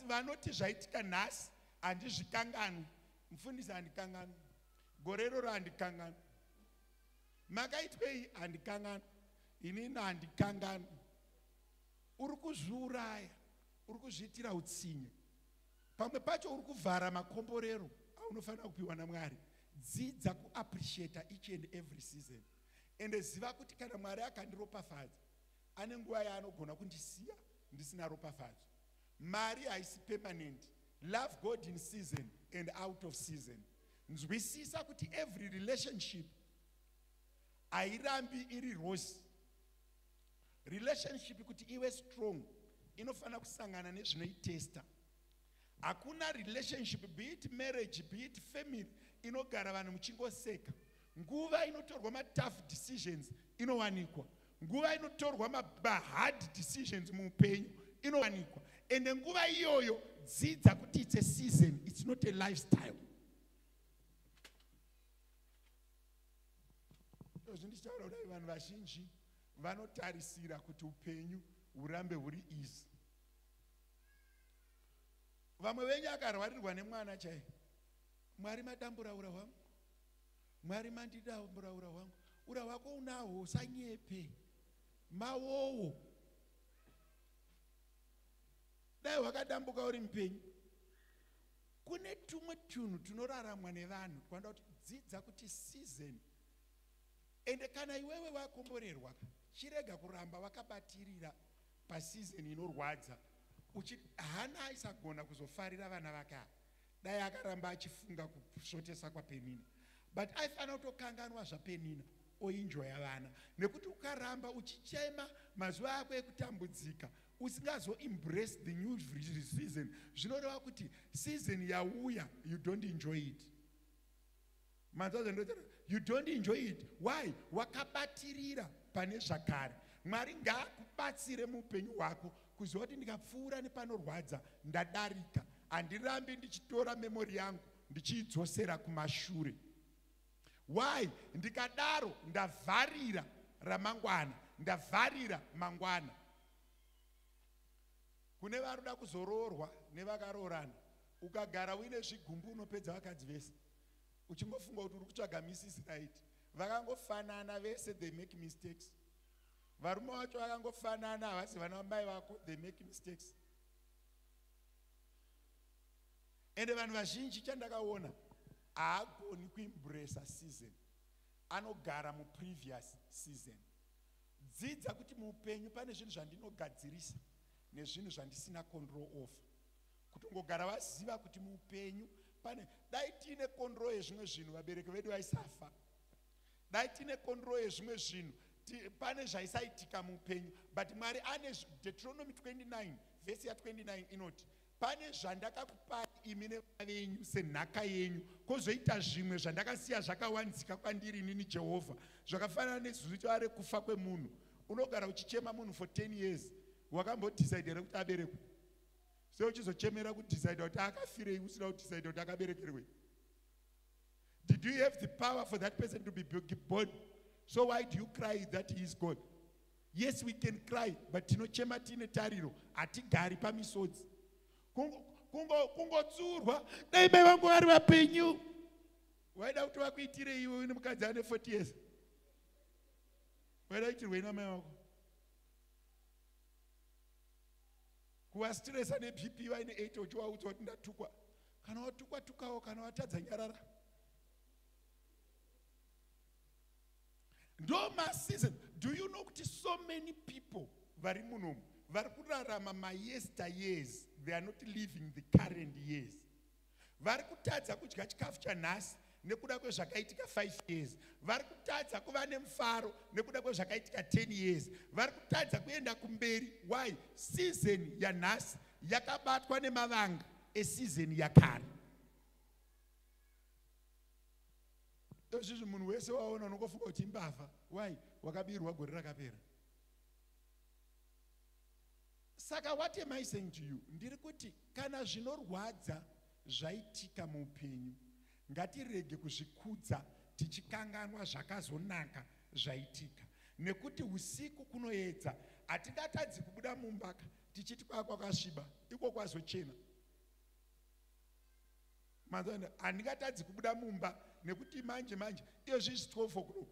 vanoti zvaitika nhasi handizvikanganwi. Mufundisi handikanganwi. Gore iroro handikanganwi. Makaitwei handikanganwi. Inini handikanganwi. Uri kuzviuraya, uri kuzviitira utsinye. Pamwe pacho uri kuvhara makomborero aunofanira kupiwa naMwari. Dzidza kuappreciate each and every season. Ende ziva kuti kana Mwari akandiropafadza, ane nguva yaanogona kundisiya ndisina ropafadzo. Mari haisi permanent. Love God in season and out of season. Nzwisisa kuti every relationship hairambi iri rose. Relationship kuti iwe strong inofana kusangana nezvinoitesta. Hakuna relationship, be it marriage, be it family, inogara vanhu muchingoseka. Nguva inotorwa ma-tough decisions inowanikwa. Nguva inotorwa ma-hard decisions muupenyu inowanikwa. Ende nguva iyoyo dzidza kuti it's a season, it's not a lifestyle. Zvindichitaura kudai vanhu vazhinji vanotarisira kuti upenyu hurambe huri easy. Vamwe venyu akarwarirwa nemwana chai. Mwari madamburaura hwangu. Mwari mandidamburaura hwangu. Ura wako unaho usanyepe. Mawowo. Dai wakadambuka uri mupenyu. Kune tumwe tunhu tunoraramwa nevanhu twanda kuti dzidza kuti season. Ende kana iwewe wakomborerwa, chirega kuramba wakabatirira pasizini inorwadza. Hana aisagona kuzofarira vana vake. Dai akaramba achifunga kusvotesa kwaPenina. But aifana kutokanganwa zvaPenina oenjoya vana. Nekuti ukaramba uchichema mazuva ako ekutambudzika, usingazo embrace the new season, zvinoreva kuti season yauya, you don't enjoy it. You don't enjoy it. Why? Wakabatirira pane zvakare. Mwari ngaakubatsire muupenyu hwako kuziva kuti ndikapfuura nepanorwadza ndadarika. Handirambi ndichitora memori yangu ndichidzosera kumashure. Why? Ndikadaro ndavharira ramangwana, ndavharira mangwana. Kune varuda kuzoroorwa nevakaroorana, ukagara uine zvigumbu unopedza vakadzi vese. Uchingofunga kuti uri kutsvaga Mrs. Right. Vakangofanana vese, they make mistakes. Varume vacho vakangofanana, havasi vana vamai vako, they make mistakes. Ende vanhu vazhinji chandakaona haagoni kuimbresa season, anogara muprevious season. Dzidza kuti muupenyu pane zvinhu zvandinogadzirisa nezvinhu zvandisina control of. Kuti ungogara vaziva kuti muupenyu pane, dai tiine control yezvimwe zvinhu vabereki vedu vaisafa. Dai tiine control yezvimwe zvinhu pane zvaisaitika muupenyu. But Mwari ane Deuteronomy 29 vhesi ya 29 inoti, pane zvandakakupai imi nevana venyu senhaka yenyu, kwozoita zvimwe zvandakasiya zvakawanzika kwandiri inini Jehovha, zvakafanana nezuva rekufa kwemunhu. Unogara uchichema munhu for 10 years, wakambodhisaidera kuti aberekwe. So uchizochemera kudhisaida kuti akafirei usina kudhisaida kuti akaberekerwei. Did you have the power for that person to be born? So why do you cry that he is God? Yes, we can cry, but tinochema tine tariro, hatigari pamisodzi. Kungotsurwa, dai mai vangu vari vapenyu. Waida kuti vakuitire iwe une mukadzi ane 40 years? Waida kuitirwei namai vako? Kuvastresa neBP vaine 8 uchivaudza kuti ndatukwa. Kana watukwa tukawo, kana watadza nyarara. Ndoma season. Do you know kuti so many people vari munomu vari kurarama years, they are not living the current years. Vari kutadza kudya chikafu chanhasi nekuda kwezvakaitika 5 years. Vari kutadza kuva nemufaro nekuda kwezvakaitika 10 years. Vari kutadza kuenda kumberi. Why? Season yanhasi yakabatwa nemavanga eseason yakare. Izvizvi munhu wese waona unongofunga kuti imbavha. Why? Wakabirwa gore rakapera. Saka what am I saying to you? Ndiri kuti kana zvinorwadza zvaitika muupenyu, ngatirege kuzvikudza tichikanganwa zvakazonaka zvaitika. Nekuti usiku kunoedza, hatingatadzi kubuda mumbaka tichiti kwakasviba, iko kwazochena. Manzana, handingatadzi kubuda mumba nekuti manje iyo zvichi 12 o'clock.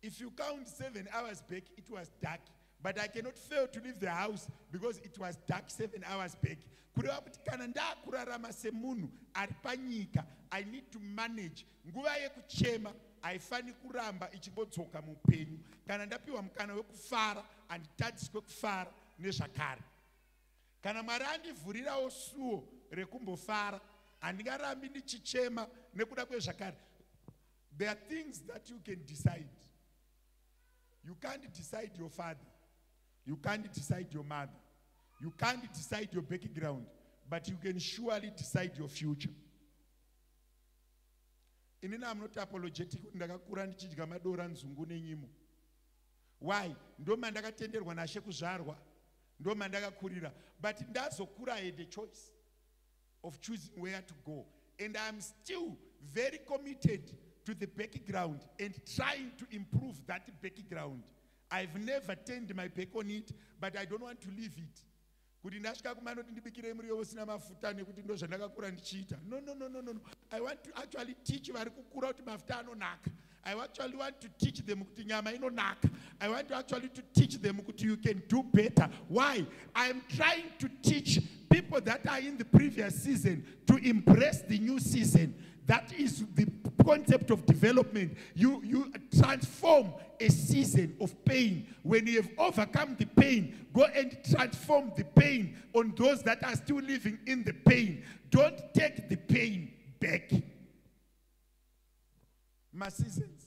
If you count 7 hours back, it was dark. But I cannot fail to leave the house because it was dark 7 hours back. Kureva kuti kana ndakurarama semunhu ari panyika, I need to manage. Nguva yekuchema haifani kuramba ichimbodzoka muupenyu. Kana ndapiwa mukana wekufara, handitadziswe kufara nezvakare. Kana Mwari andivhurirawo suo rekumbofara, handingarambi ndichichema nekuda kwezvakare. There are things that you can decide. You can't decide your father. You can't decide your mother. You can't decide your background. But you can surely decide your future. Inini I'm not apologetic kuti ndakakura ndichidya madora nzungu nenyimo. Why? Ndo mandakatenderwa naShe kuzvarwa. Ndo mandakakurira. But ndazokura I had a choice of choosing where to go. And I'm still very committed to the background and trying to improve that background. I've never turned my back on it, but I don't want to leave it. Kuti ndasvika kumano kuti ndibikire muriwo usina mafuta nekuti ndo zvandakakura ndichiita. No. I want to actually teach vari kukura kuti mafuta anonaka. I actually want to teach them kuti nyama inonaka. I want to actually to teach them kuti you can do better. Why? I am trying to teach people that are in the previous season to embrace the new season. That is the concept of development. You transform a season of pain. When you have overcome the pain, go and transform the pain on those that are still living in the pain. Don't take the pain back. My seasons.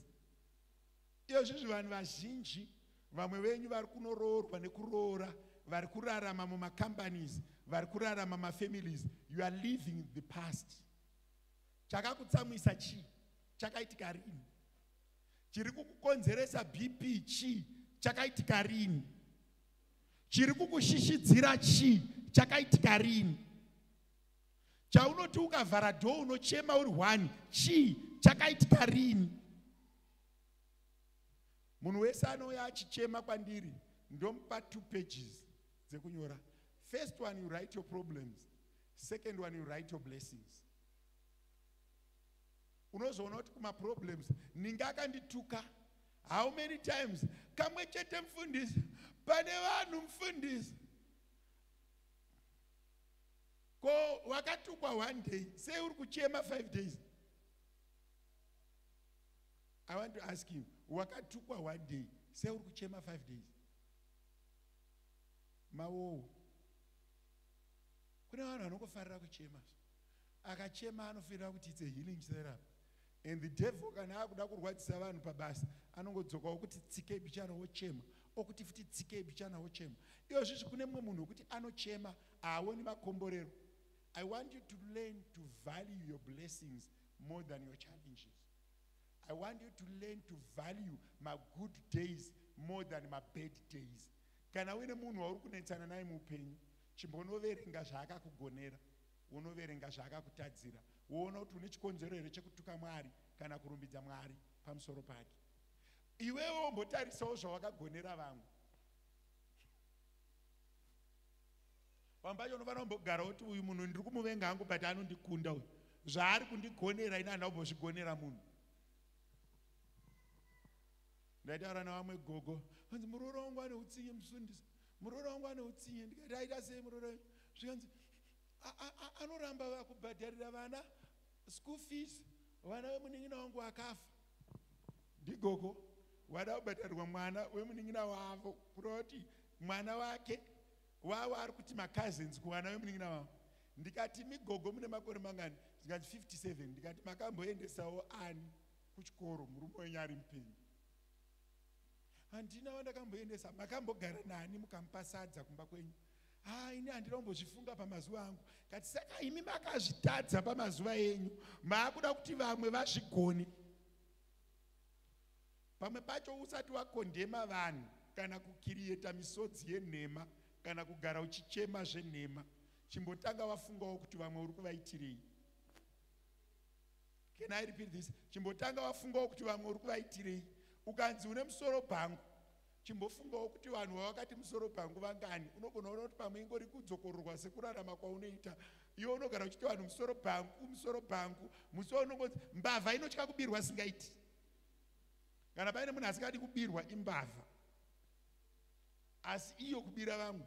Izvozvi vanhu vazhinji, vamwe venyu vari kunoroorwa nekuroora, vari kurarama mumacompanies, vari kurarama mumafamilies. You are living the past. Chakakutsamwisa chi? Chakaitika rini? Chiri kukukonzeresa BP chi? Chakaitika rini? Chiri kukushishidzira chi? Chakaitika rini? chaunoti ukavhara dhoo unochema uri 1 chii chakaitika rini? Munhu wese anouya achichema kwandiri ndomupa 2 pages dzekunyora. First one you write your problems, second one you write your blessings. Unozoona kuti kuma problems ninga akandituka how many times, kamwe chete mfundisi, pane vanhu mfundisi. Ko wakatukwa 1 day, sei uri kuchema 5 days? I want to ask you, wakatukwa 1 day, sei uri kuchema 5 days? Mawo. Kune vanhu vanofarira kuchema. Akachema anofarira kuti it's a healing therapy. And the devil kana akuda kurwadzisa vanhu pabasa anongodzokawo kuti tsike bichana wochema, okuti futi tsike bichana wochema. Iyo zvichi kune mumwe munhu kuti anochema aawoni makomborero. I want you to learn to value your blessings more than your challenges. I want you to learn to value my good days more than my bad days. Kana uine munhu wauri kunetsana naye muupenyu, chimbonoverenga zvaakakugonera, unoverenga zvaakakutadzira, woona kuti une chikonzero here chekutuka Mwari kana kurumbidza Mwari pamusoro pake. Iwewe umbotarisawo zvawakagonera vamwe. Pambacho unofanira kumbogara kuti uyu munhu ndiri kumuvenga hangu but anondikunda uyu. Zvaari kundigonera ine handina kumbozvigonera munhu. Ndaitaura navamwe gogo, vanzi muroora wangu ane utsinye musundisi, muroora wangu ane utsinye. Ndikati aita sei muroora wangu? Zvikanzi anoramba kubhadharira vana school fees, vana vemunin'ina wangu akafa. Ndigogo wada kubhadharirwa mwana wemunin'ina wavo, kureva kuti mwana wake wavo ari kuti macousins kuvana vemunin'ina wavo. Ndikati migogo mune makore mangani? Ndikati 57. Ndikati makamboendesawo ani kuchikoro murume wenyu ari mupenyu? Handina wandakamboendesa. Makambogara nani mukamupa sadza kumba kwenyu? Ini handina kumbozvifunga pamazuva angu. Kati saka imi makazvitadza pamazuva enyu, maakuda kuti vamwe vazvigone. Pamwe pacho usati wakondema vanhu kana kukirieta misodzi yenhema kana kugara uchichema zvenhema, chimbotanga wafungawo kuti vamwe uri kuvaitirei. Can I repeat this? Chimbotanga wafungawo kuti vamwe uri kuvaitirei. Ukanzi une musoro bhangu, chimbofungawo kuti vanhu vavakati musoro bhangu vangani. Unogona kuona kuti pamwe ingori kudzokororwa sekurarama kwaunoita. Iwe unogara uchiti vanhu musoro bhangu, musoro bhangu. Musoro unongonzi mbavha inotya kubirwa singaiti. Kana paine munhu asingadi kubirwa imbavha. Asi iyo kubira vamwe.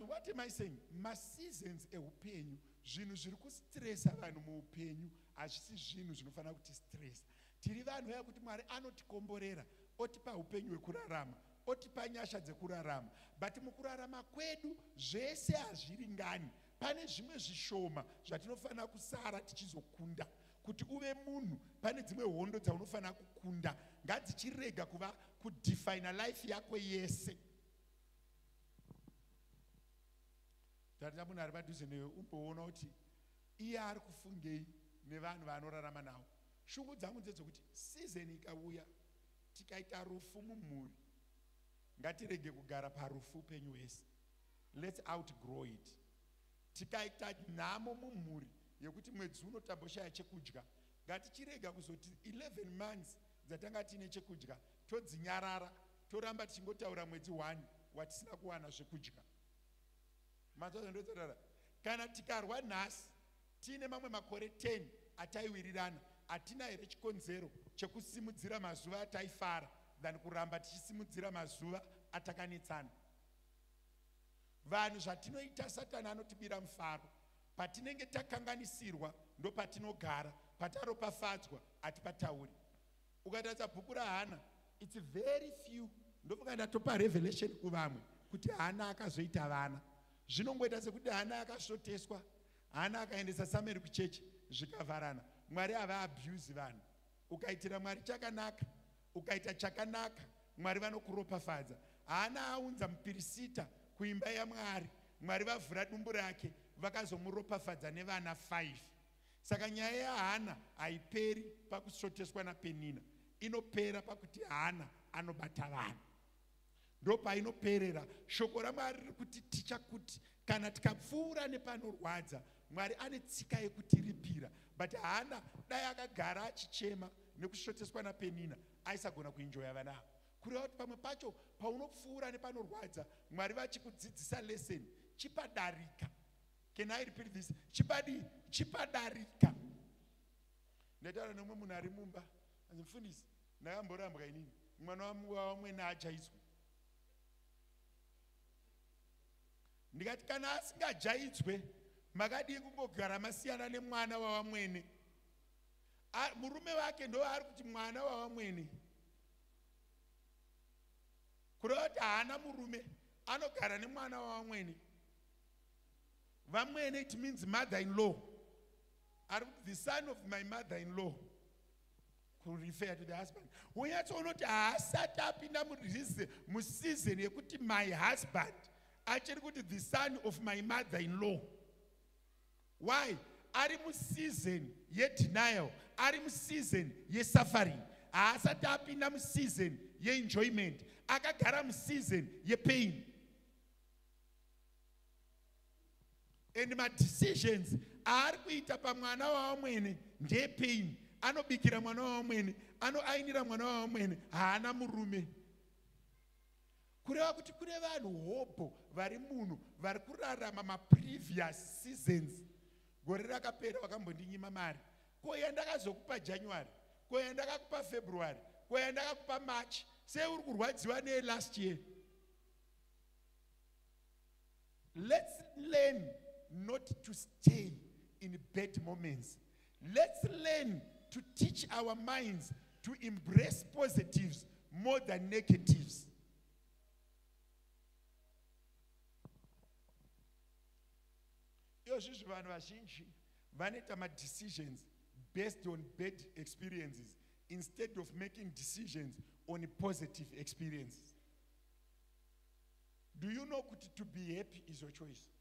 What am I saying? Maseasons eupenyu, zvinhu zviri kustresa vanhu muupenyu hazvisi zvinhu zvinofanira kuti stress. Tiri vanhu vaya kuti Mwari anotikomborera, otipa upenyu hwekurarama, otipa nyasha dzekurarama. But mukurarama kwedu zvese hazviringani. Pane zvimwe zvishoma zvatinofanira kusara tichizokunda. Kuti uve munhu, pane dzimwe hondo dzaunofanira kukunda. Ngadzichirega kuva kudefine life yako yese. Tarita munhu ari padhuze newe umboona kuti iye ari kufungei nevanhu vanorarama navo. Shungu dzangu ndedzokuti season ikauya tikaita rufu mumhuri, ngatirege kugara parufu upenyu hwese. Let's outgrow it. Tikaita nhamo mumhuri yekuti mwedzi uno tamboshaya chekudya, ngatichirega kuzoti 11 months dzatanga tine chekudya todzinyarara, toramba tichingotaura mwedzi 1 watisina kuwana zvekudya. Matozondotara kana tikarwa nhasi tine mamwe makore 10 ataiwirirana, hatina here chikonzero chekusimudzira mazuva ataifara than kuramba tichisimudzira mazuva atakanetsana. Vanhu zvatinoita Satani anotibira mufaro. Patinenge takanganisirwa ndo patinogara, pataropafadzwa hatipatauri. Ukatarisa bhuku raHana, it's very few ndofunga ndatopa revelation kuvamwe kuti Hana akazoita vana. Zvinongoita sekuti Hana akasvoteswa, Hana akaendesa Samueri kuchechi, zvikavharana. Mwari hava abuse vanhu. Ukaitira Mwari chakanaka, ukaita chakanaka, Mwari vanokuropafadza. Hana aunza mupirisita kuimba yaMwari, Mwari vavhura dumbu rake, vakazomuropafadza nevana 5. Saka nyaya yaHana haiperi pakusvoteswa naPenina, inopera pakuti Hana anobata vanhu. ndopainoperera. Shoko raMwari riri kutiticha kuti kana tikapfuura nepanorwadza, Mwari ane tsika yekutiripira, but haana dai akagara achichema nekushoteswa naPenina aisagona kuenjoya vana ava. Kureva kuti pamwe pacho paunopfuura nepanorwadza, Mwari vachikudzidzisa lesson, chipadarika. Can I repeat this? Chipadarika. Ndataura nomwe munhu ari mumba, mufundisi, ndakamborambwa inini, mwana wamwene ajaiswa. Ndikati kana asingajaidzwe, makadii kungogara masiyana nemwana wawamwene. Murume wake ndo ari kuti mwana wawamwene. Kureva kuti haana murume, anogara nemwana wawamwene. Vamwene, it means mother-in-law. The son of my mother-in-law. Could refer to the husband. Unyatsoona kuti haasati apinda museason yekuti my husband, achiri kuti the son of my mother-in-law. Why? Ari museason ye-denial, ari museason ye-suffering. Haasati apinda museason ye-enjoyment, akagara museason ye-pain. And my decisions ari kuita pamwana wawamwene ndepain. Anobikira mwana wawamwene, anoainira mwana wawamwene, haana murume. Kureva kuti kune vanhu hopo vari munhu vari kurarama ma-previous seasons. Gore rakapera wakambondinyima mari. Ko yandakazokupa January, ko yandakakupa February, ko yandakakupa March. Sei uri kurwadziwa last year. Let's learn not to stay in bad moments. Let's learn to teach our minds to embrace positives more than negatives. Izvozvi vanhu vazhinji vanoita decisions based on bad experiences instead of making decisions on positive experiences. Do you know that to be happy is your choice?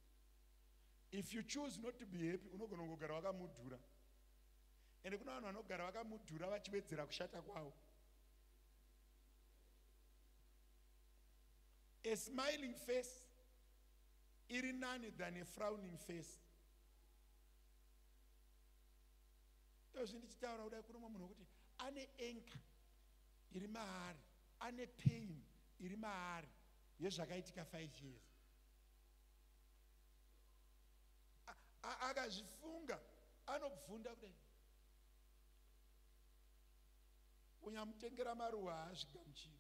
If you choose not to be happy, unogona kugara wakamudhura. Ende kuna vanhu vanogara vakamudhura vachivedzera kushata kwavo. A smiling face iri nani than a frowning face. Izvi ndichitaura kudai kune mumwe munhu wekuti ane anger iri maari, ane pain iri maari yezvakaitika 5 years. Akazvifunga anobvunda kudai. Kunyamutengera maruva haazvigamuchiri,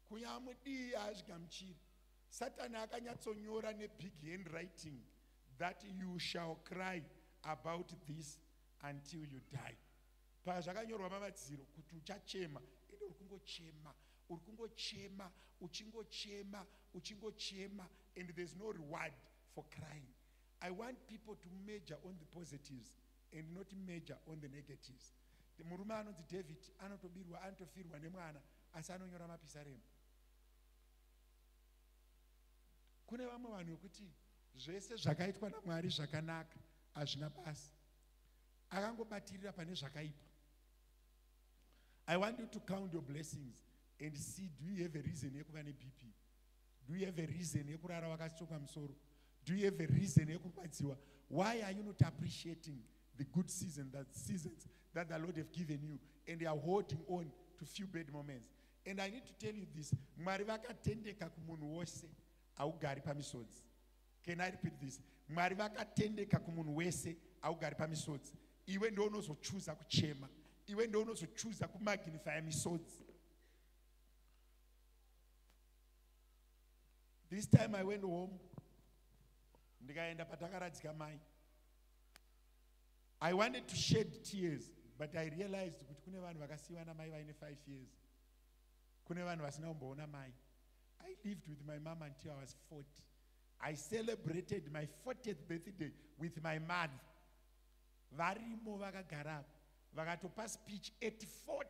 kunyamudii haazvigamuchiri. Satani akanyatsonyora nebig handwriting that you shall cry about this until you die. Pazvakanyorwa mamadziro kuti uchachema, ende uri kungochema, uri kungochema, uchingochema, uchingochema, and there's no reward for crying. I want people to major on the positives and not major on the negatives. Murume anonzi David anotobirwa, anotofirwa nemwana, asi anonyora mapisarema. Kune vamwe vanhu vekuti zvese zvakaitwa naMwari zvakanaka hazvina basa, akangobatirira pane zvakaipa. I want you to count your blessings and see, do you have a reason yekuva neBP? Do you have a reason yekurara wakatsoka musoro? Do you have a reason yekurwadziwa? Why are you not appreciating the good seasons that the Lord have given you, and you are holding on to few bad moments? And I need to tell you this, Mwari vakatendeka kumunhu wose augari pamisodzi. Can I repeat this? Mwari vakatendeka kumunhu wese augari pamisodzi. Iwe ndo unozochuza kuchema, iwe ndo unozochuza kumagnify misodzi. This time I went home, ndikaenda patakaradzika mai. I wanted to shed tears, but I realized kuti kune vanhu vakasiyiwa namai vaine 5 years. Kune vanhu vasina kumboona mai. I lived with my mom until I was 40. I celebrated my 40th birthday with my mother. Varimo vakagara vakatopa speech at 40.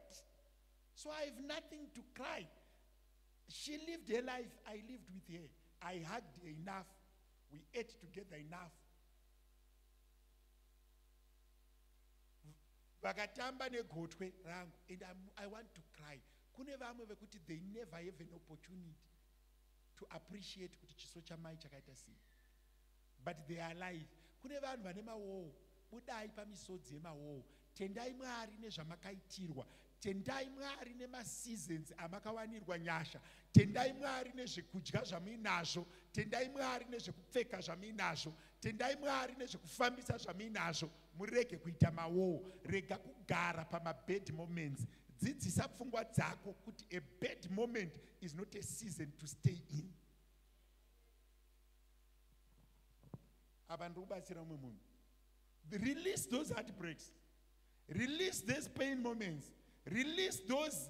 So I have nothing to cry. She lived her life, I lived with her. I hugged her enough. We ate together enough. Vakatamba negotwe rangu, and I want to cry. Kune vamwe vekuti they never have an opportunity to appreciate kuti chiso chamai chakaita sei. But they are alive. Kune vanhu vane mawowo, budai pamisodzi yemawowo, tendai Mwari nezvamakaitirwa, tendai Mwari nemaseasons amakawanirwa nyasha, tendai Mwari nezvekudya zvamuinazvo, tendai Mwari nezvekupfeka zvamuinazvo, tendai Mwari nezvekufambisa zvamuinazvo. Murege kuita mawowo, rega kugara pamabad moments. Dzidzisa pfungwa dzako kuti a bad moment is not a season to stay in. Apa ndikubatsira umwe munhu. Release those heartbreaks. Release those pain moments. Release those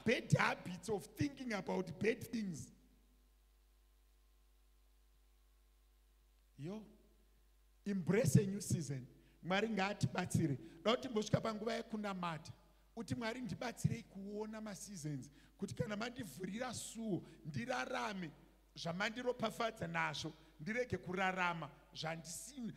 bad habits of thinking about bad things. Yo, embrace a new season. Mwari ngaatibatsire. Dauti mbosvika panguva yekunamata. Uti Mwari ndibatsirei kuona maseasons. Kuti kana mandivhurira suo ndirarame zvamandiropafadza nazvo, ndirege kurarama zvandisina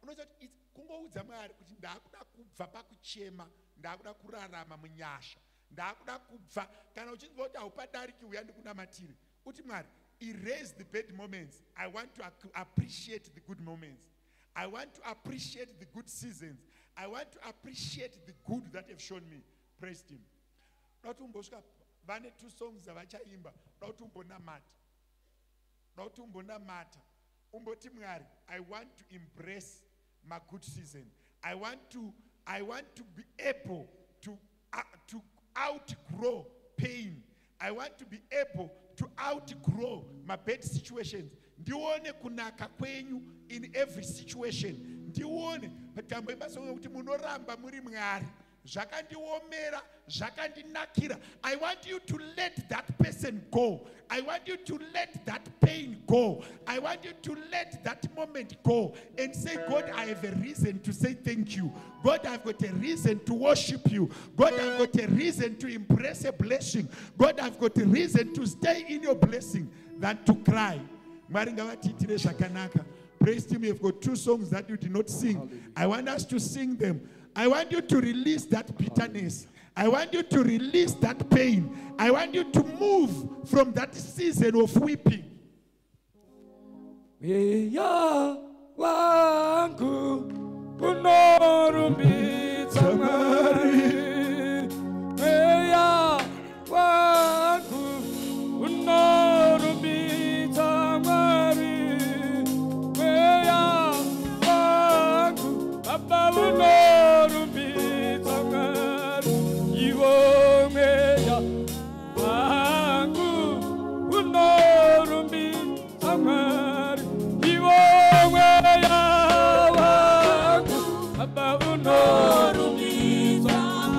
unoita kuti kungoudza Mwari kuti ndakuda kubva pakuchema, ndakuda kurarama munyasha, ndakuda kubva. Kana uchinzwa kuti haupadariki uya ndikunamatire, uti Mwari, erase the bad moments. I want to appreciate the good moments. I want to appreciate the good seasons. I want to appreciate the good that have shown me. Praise him. Dauti vane 2 songs dzavachaimba, dauti umbonamata. Dauti umbonamata. Umboti Mwari, I want to embrace my good season. I want to be able to outgrow pain. I want to be able to outgrow my bad situations. Ndione kunaka kwenyu in every situation. Ndione patambo ibasonga kuti munoramba muri Mwari. Zvakandiomera, zvakandinakira. I want you to let that person go. I want you to let that pain go. I want you to let that moment go and say, God, I have a reason to say thank you. God, I've got a reason to worship you. God, I've got a reason to embrace a blessing. God, I've got a reason to stay in your blessing than to cry. Praise him. We've got 2 songs that you did not sing. Hallelujah. I want us to sing them. I want you to release that bitterness. I want you to release that pain. I want you to move from that season of weeping. Weya wangu unorumbidza Mwari. Weya wangu unorumbidza Mwari. Weya wangu Baba unorumbidza Mwari. Iwo mweya wangu unorumbidza Mwari. Iwo mweya wangu Baba unorumbidza Mwari.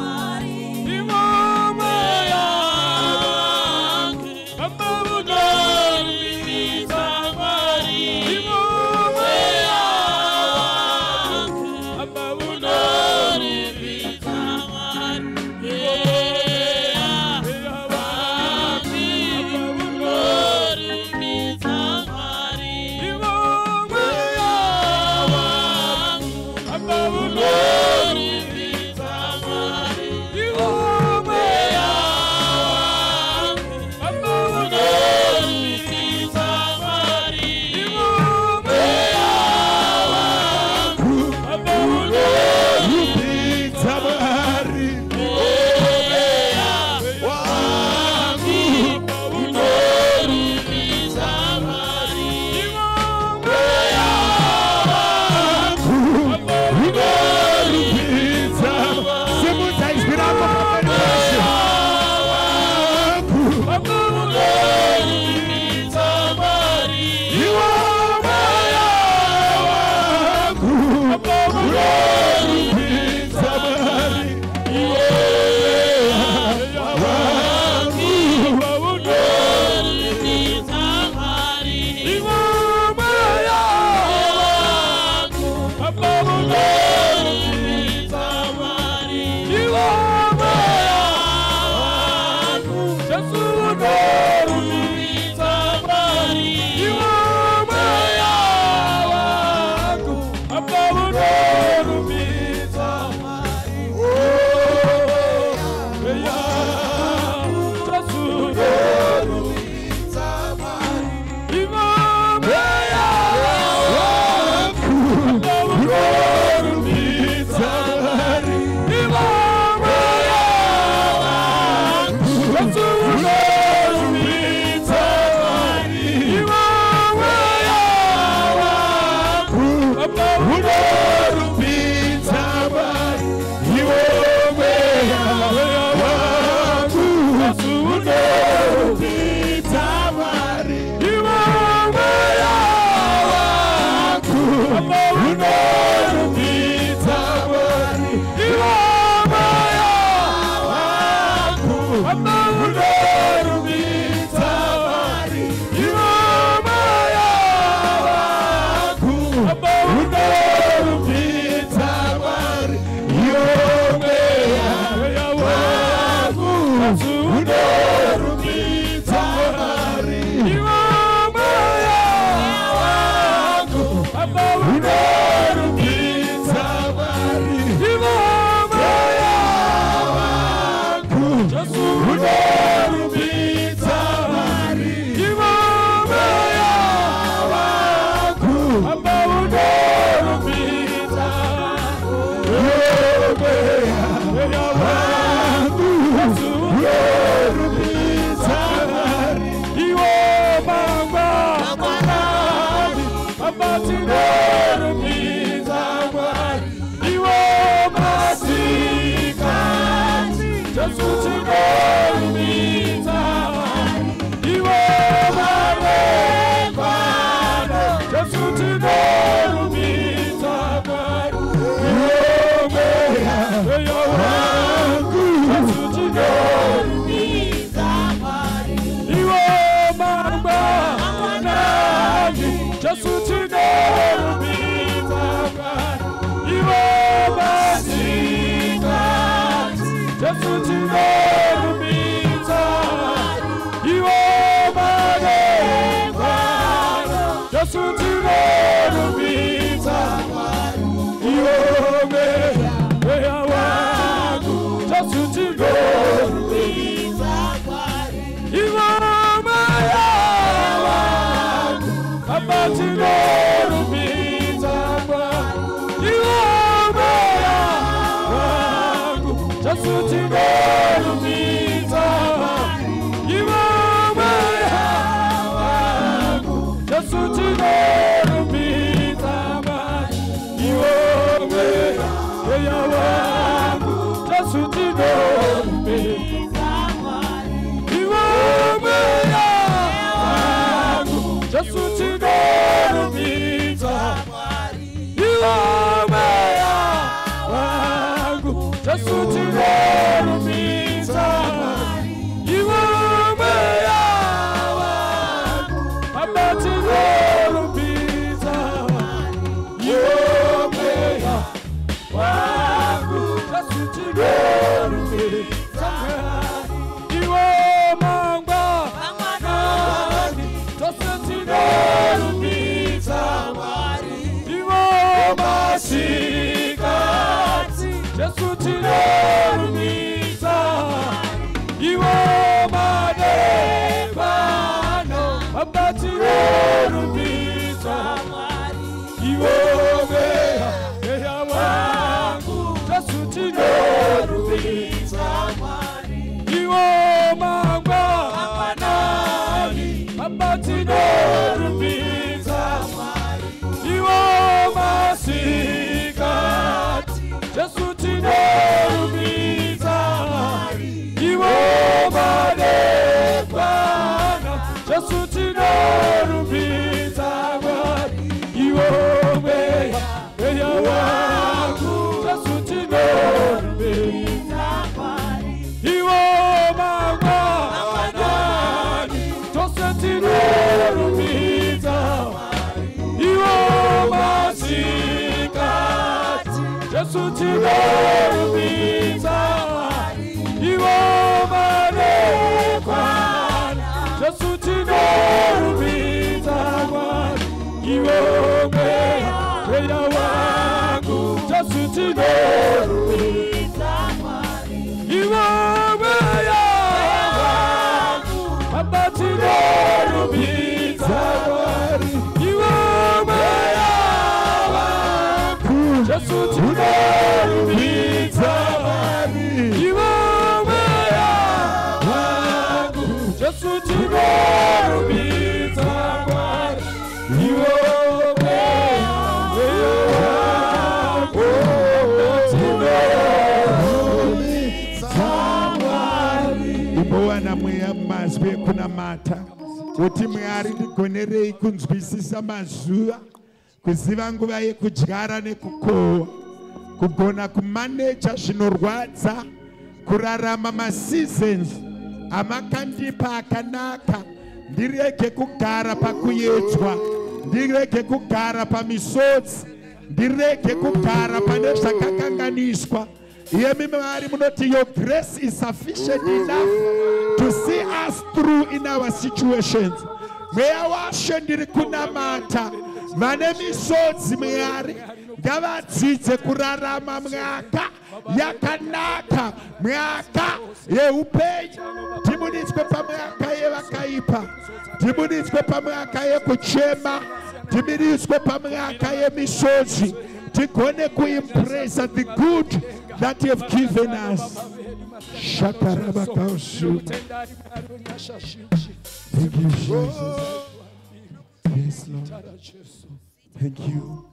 unorumbidza Mwari, iwe mweya wangu. Baba unorumbidza Mwari, iwe mweya wangu. Yesu unorumbidza Mwari, iwe mweya wangu. Baba unorumbidza Mwari, iwe mweya wangu. Yesu unorumbidza Mwari, iwe mweya wangu. Baba unorumbidza mweya wangu. Yesu unorumbidza Mwari, iwe mangwa mwanani. Baba tinorumbidza Mwari, iwe masikati. Yesu tinorumbidza Mwari, iwe marengwana. Yesu tinorumbidza Mwari, iwe mweya wangu. Yesu tinorumbidza Mwari, iwe mangwa mwanani. Yesu tinorumbidza Mwari, iwe masikati. Yesu tinorumbidza Mwari, iwe marengwana. Yesu tinorumbidza Mwari, iwe mweya wangu. Yesu tinorumbidza Mwari, iwe mweya wangu. Baba tinorumbidza Mwari, iwe mweya wangu. Yesu tinorumbidza Mwari, iwe mweya wangu. Yesu tinorumbidza Mwari, iwe mweya wangu. Yesu tinorumbidza Mwari, iwe mweya wangu. Yesu tinorumbidza Mwari, iwe mweya wangu. Yesu tinorumbidza Mwari, iwe mweya wangu. Baba tinorumbidza Mwari, iwe mweya wangu. Yesu tinorumbidza Mwari, iwe mangwa mwanani. Yesu tinorumbidza Mwari, iwe masikati. Yesu tinorumbidza Mwari, iwe madekwana. Baba tinorumbidza Mwari, iwe mweya wangu. Yesu tinorumbidza Mwari, iwe mangwa mwanani. Baba tinorumbidza Mwari, iwe masikati. Yesu tinorumbidza Mwari, iwe madekwana. Yesu tinorumbidza Mwari, iwe mweya wangu. Yesu tinorumbidza Mwari, iwe mangwa mwanani. Yesu tinorumbidza Mwari, iwe masikati. Yesu tinorumbidza Mwari, iwe madekwana. Yesu tinorumbidza Mwari, iwe mweya wangu. Yesu tinorumbidza Mwari, iwe mweya wangu. Baba tinorumbidza Mwari, iwe mweya wangu. Yesu tinorumbidza Mwari, iwe mweya wangu. Yesu tinorumbidza Mwari, iwe mweya wangu. Tinorumbidza Mwari. Imbowana mweya mazwi ekunamata kuti Mwari ndigonerei kunzwisisa mazuva, kuziva nguva yekudyara nekukohwa, kugona kumaneja zvinorwadza, kurarama maseasons amakandipa akanaka ndirege kugara pakuyedzwa, ndirege kugara pamisodzi, ndirege kugara pane zvakakanganiswa. Iyemi Mwari munoti your grace is sufficient enough to see us through in our situations. Mweya washo ndiri kunamata vane misodzi Mwari ngavadzidze kurarama mwaka yakanaka, mwaka yeupenyu. Timunitswe pamwaka yevakaipa, timunitswe pamwaka yekuchema, timunitswe pamwaka yemisodzi, tigone kuimpresa the good that you have given us. Shakarabakausu. Thank you, Jesus. Yes, Lord. Thank you.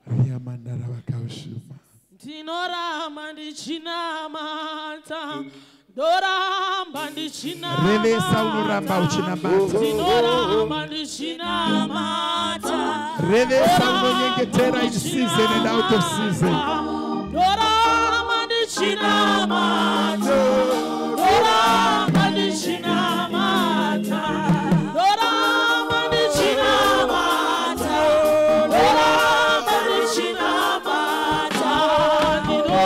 Riamandarabakausu. Dinorama ndichinamata, doramba ndichinamata. Revesa unoramba uchinamata. Dinorama ndichinamata. Revesa unonyengetera in season and out of season. Dorama ndichinamata, doramba ndichinamata, dorama ndichinamata, dorama ndichinamata, dorama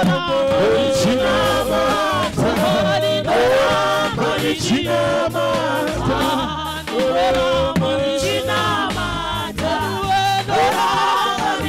ndichinamata, dorama ndichinamata, dorama ndichinamata, dorama ndichinamata.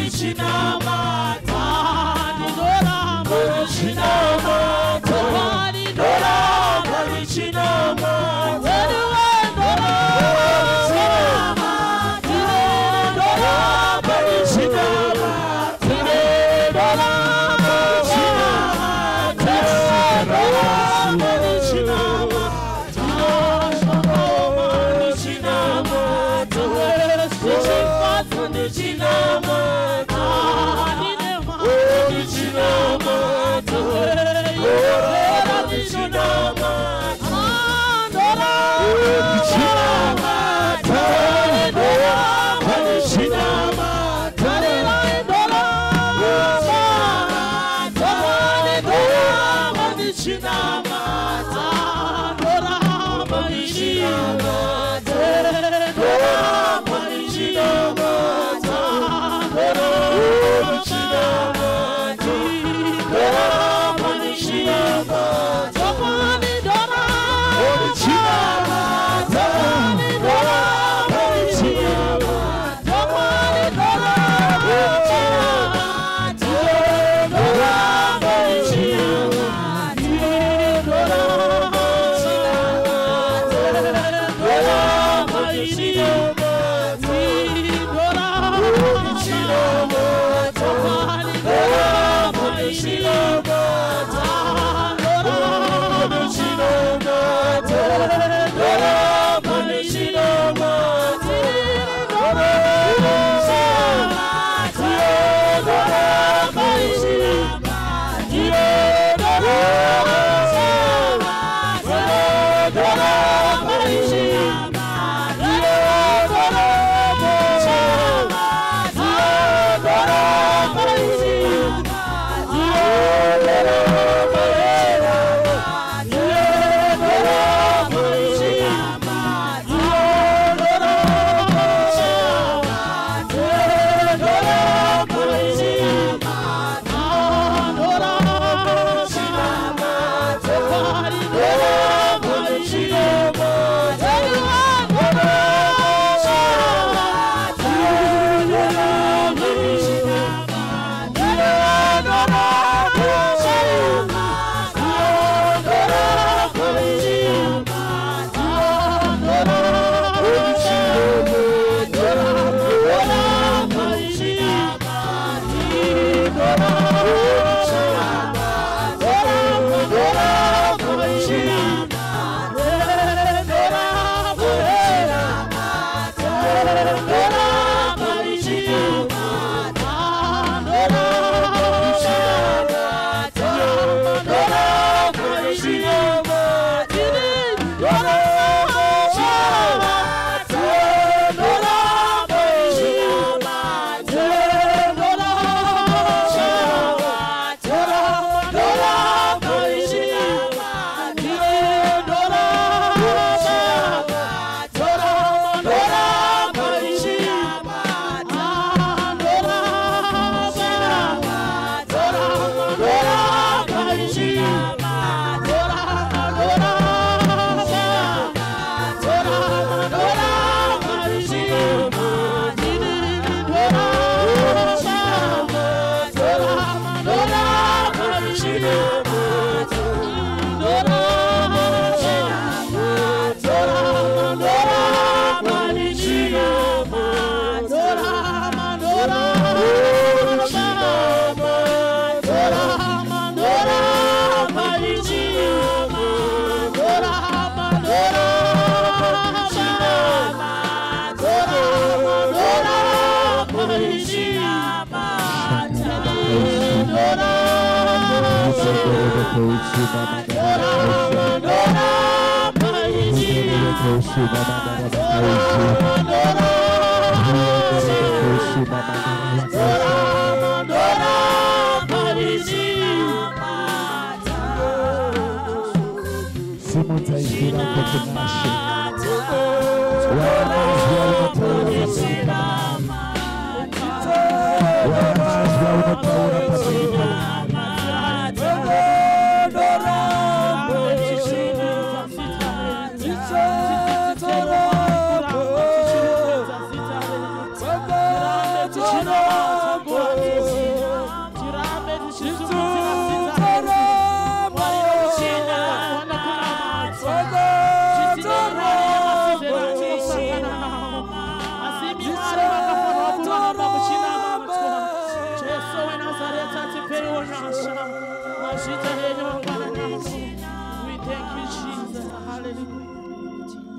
Hallelujah.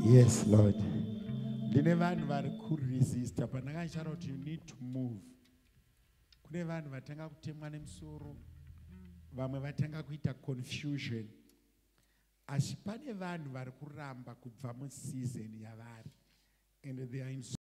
Yes, Lord. Ndine vanhu vari kuresista pandakashara kuti you need to move. Kune vanhu vatanga kutemwa nemusoro, vamwe vatanga kuita confusion. Asi pane vanhu vari kuramba kubva museason yavari, and they are in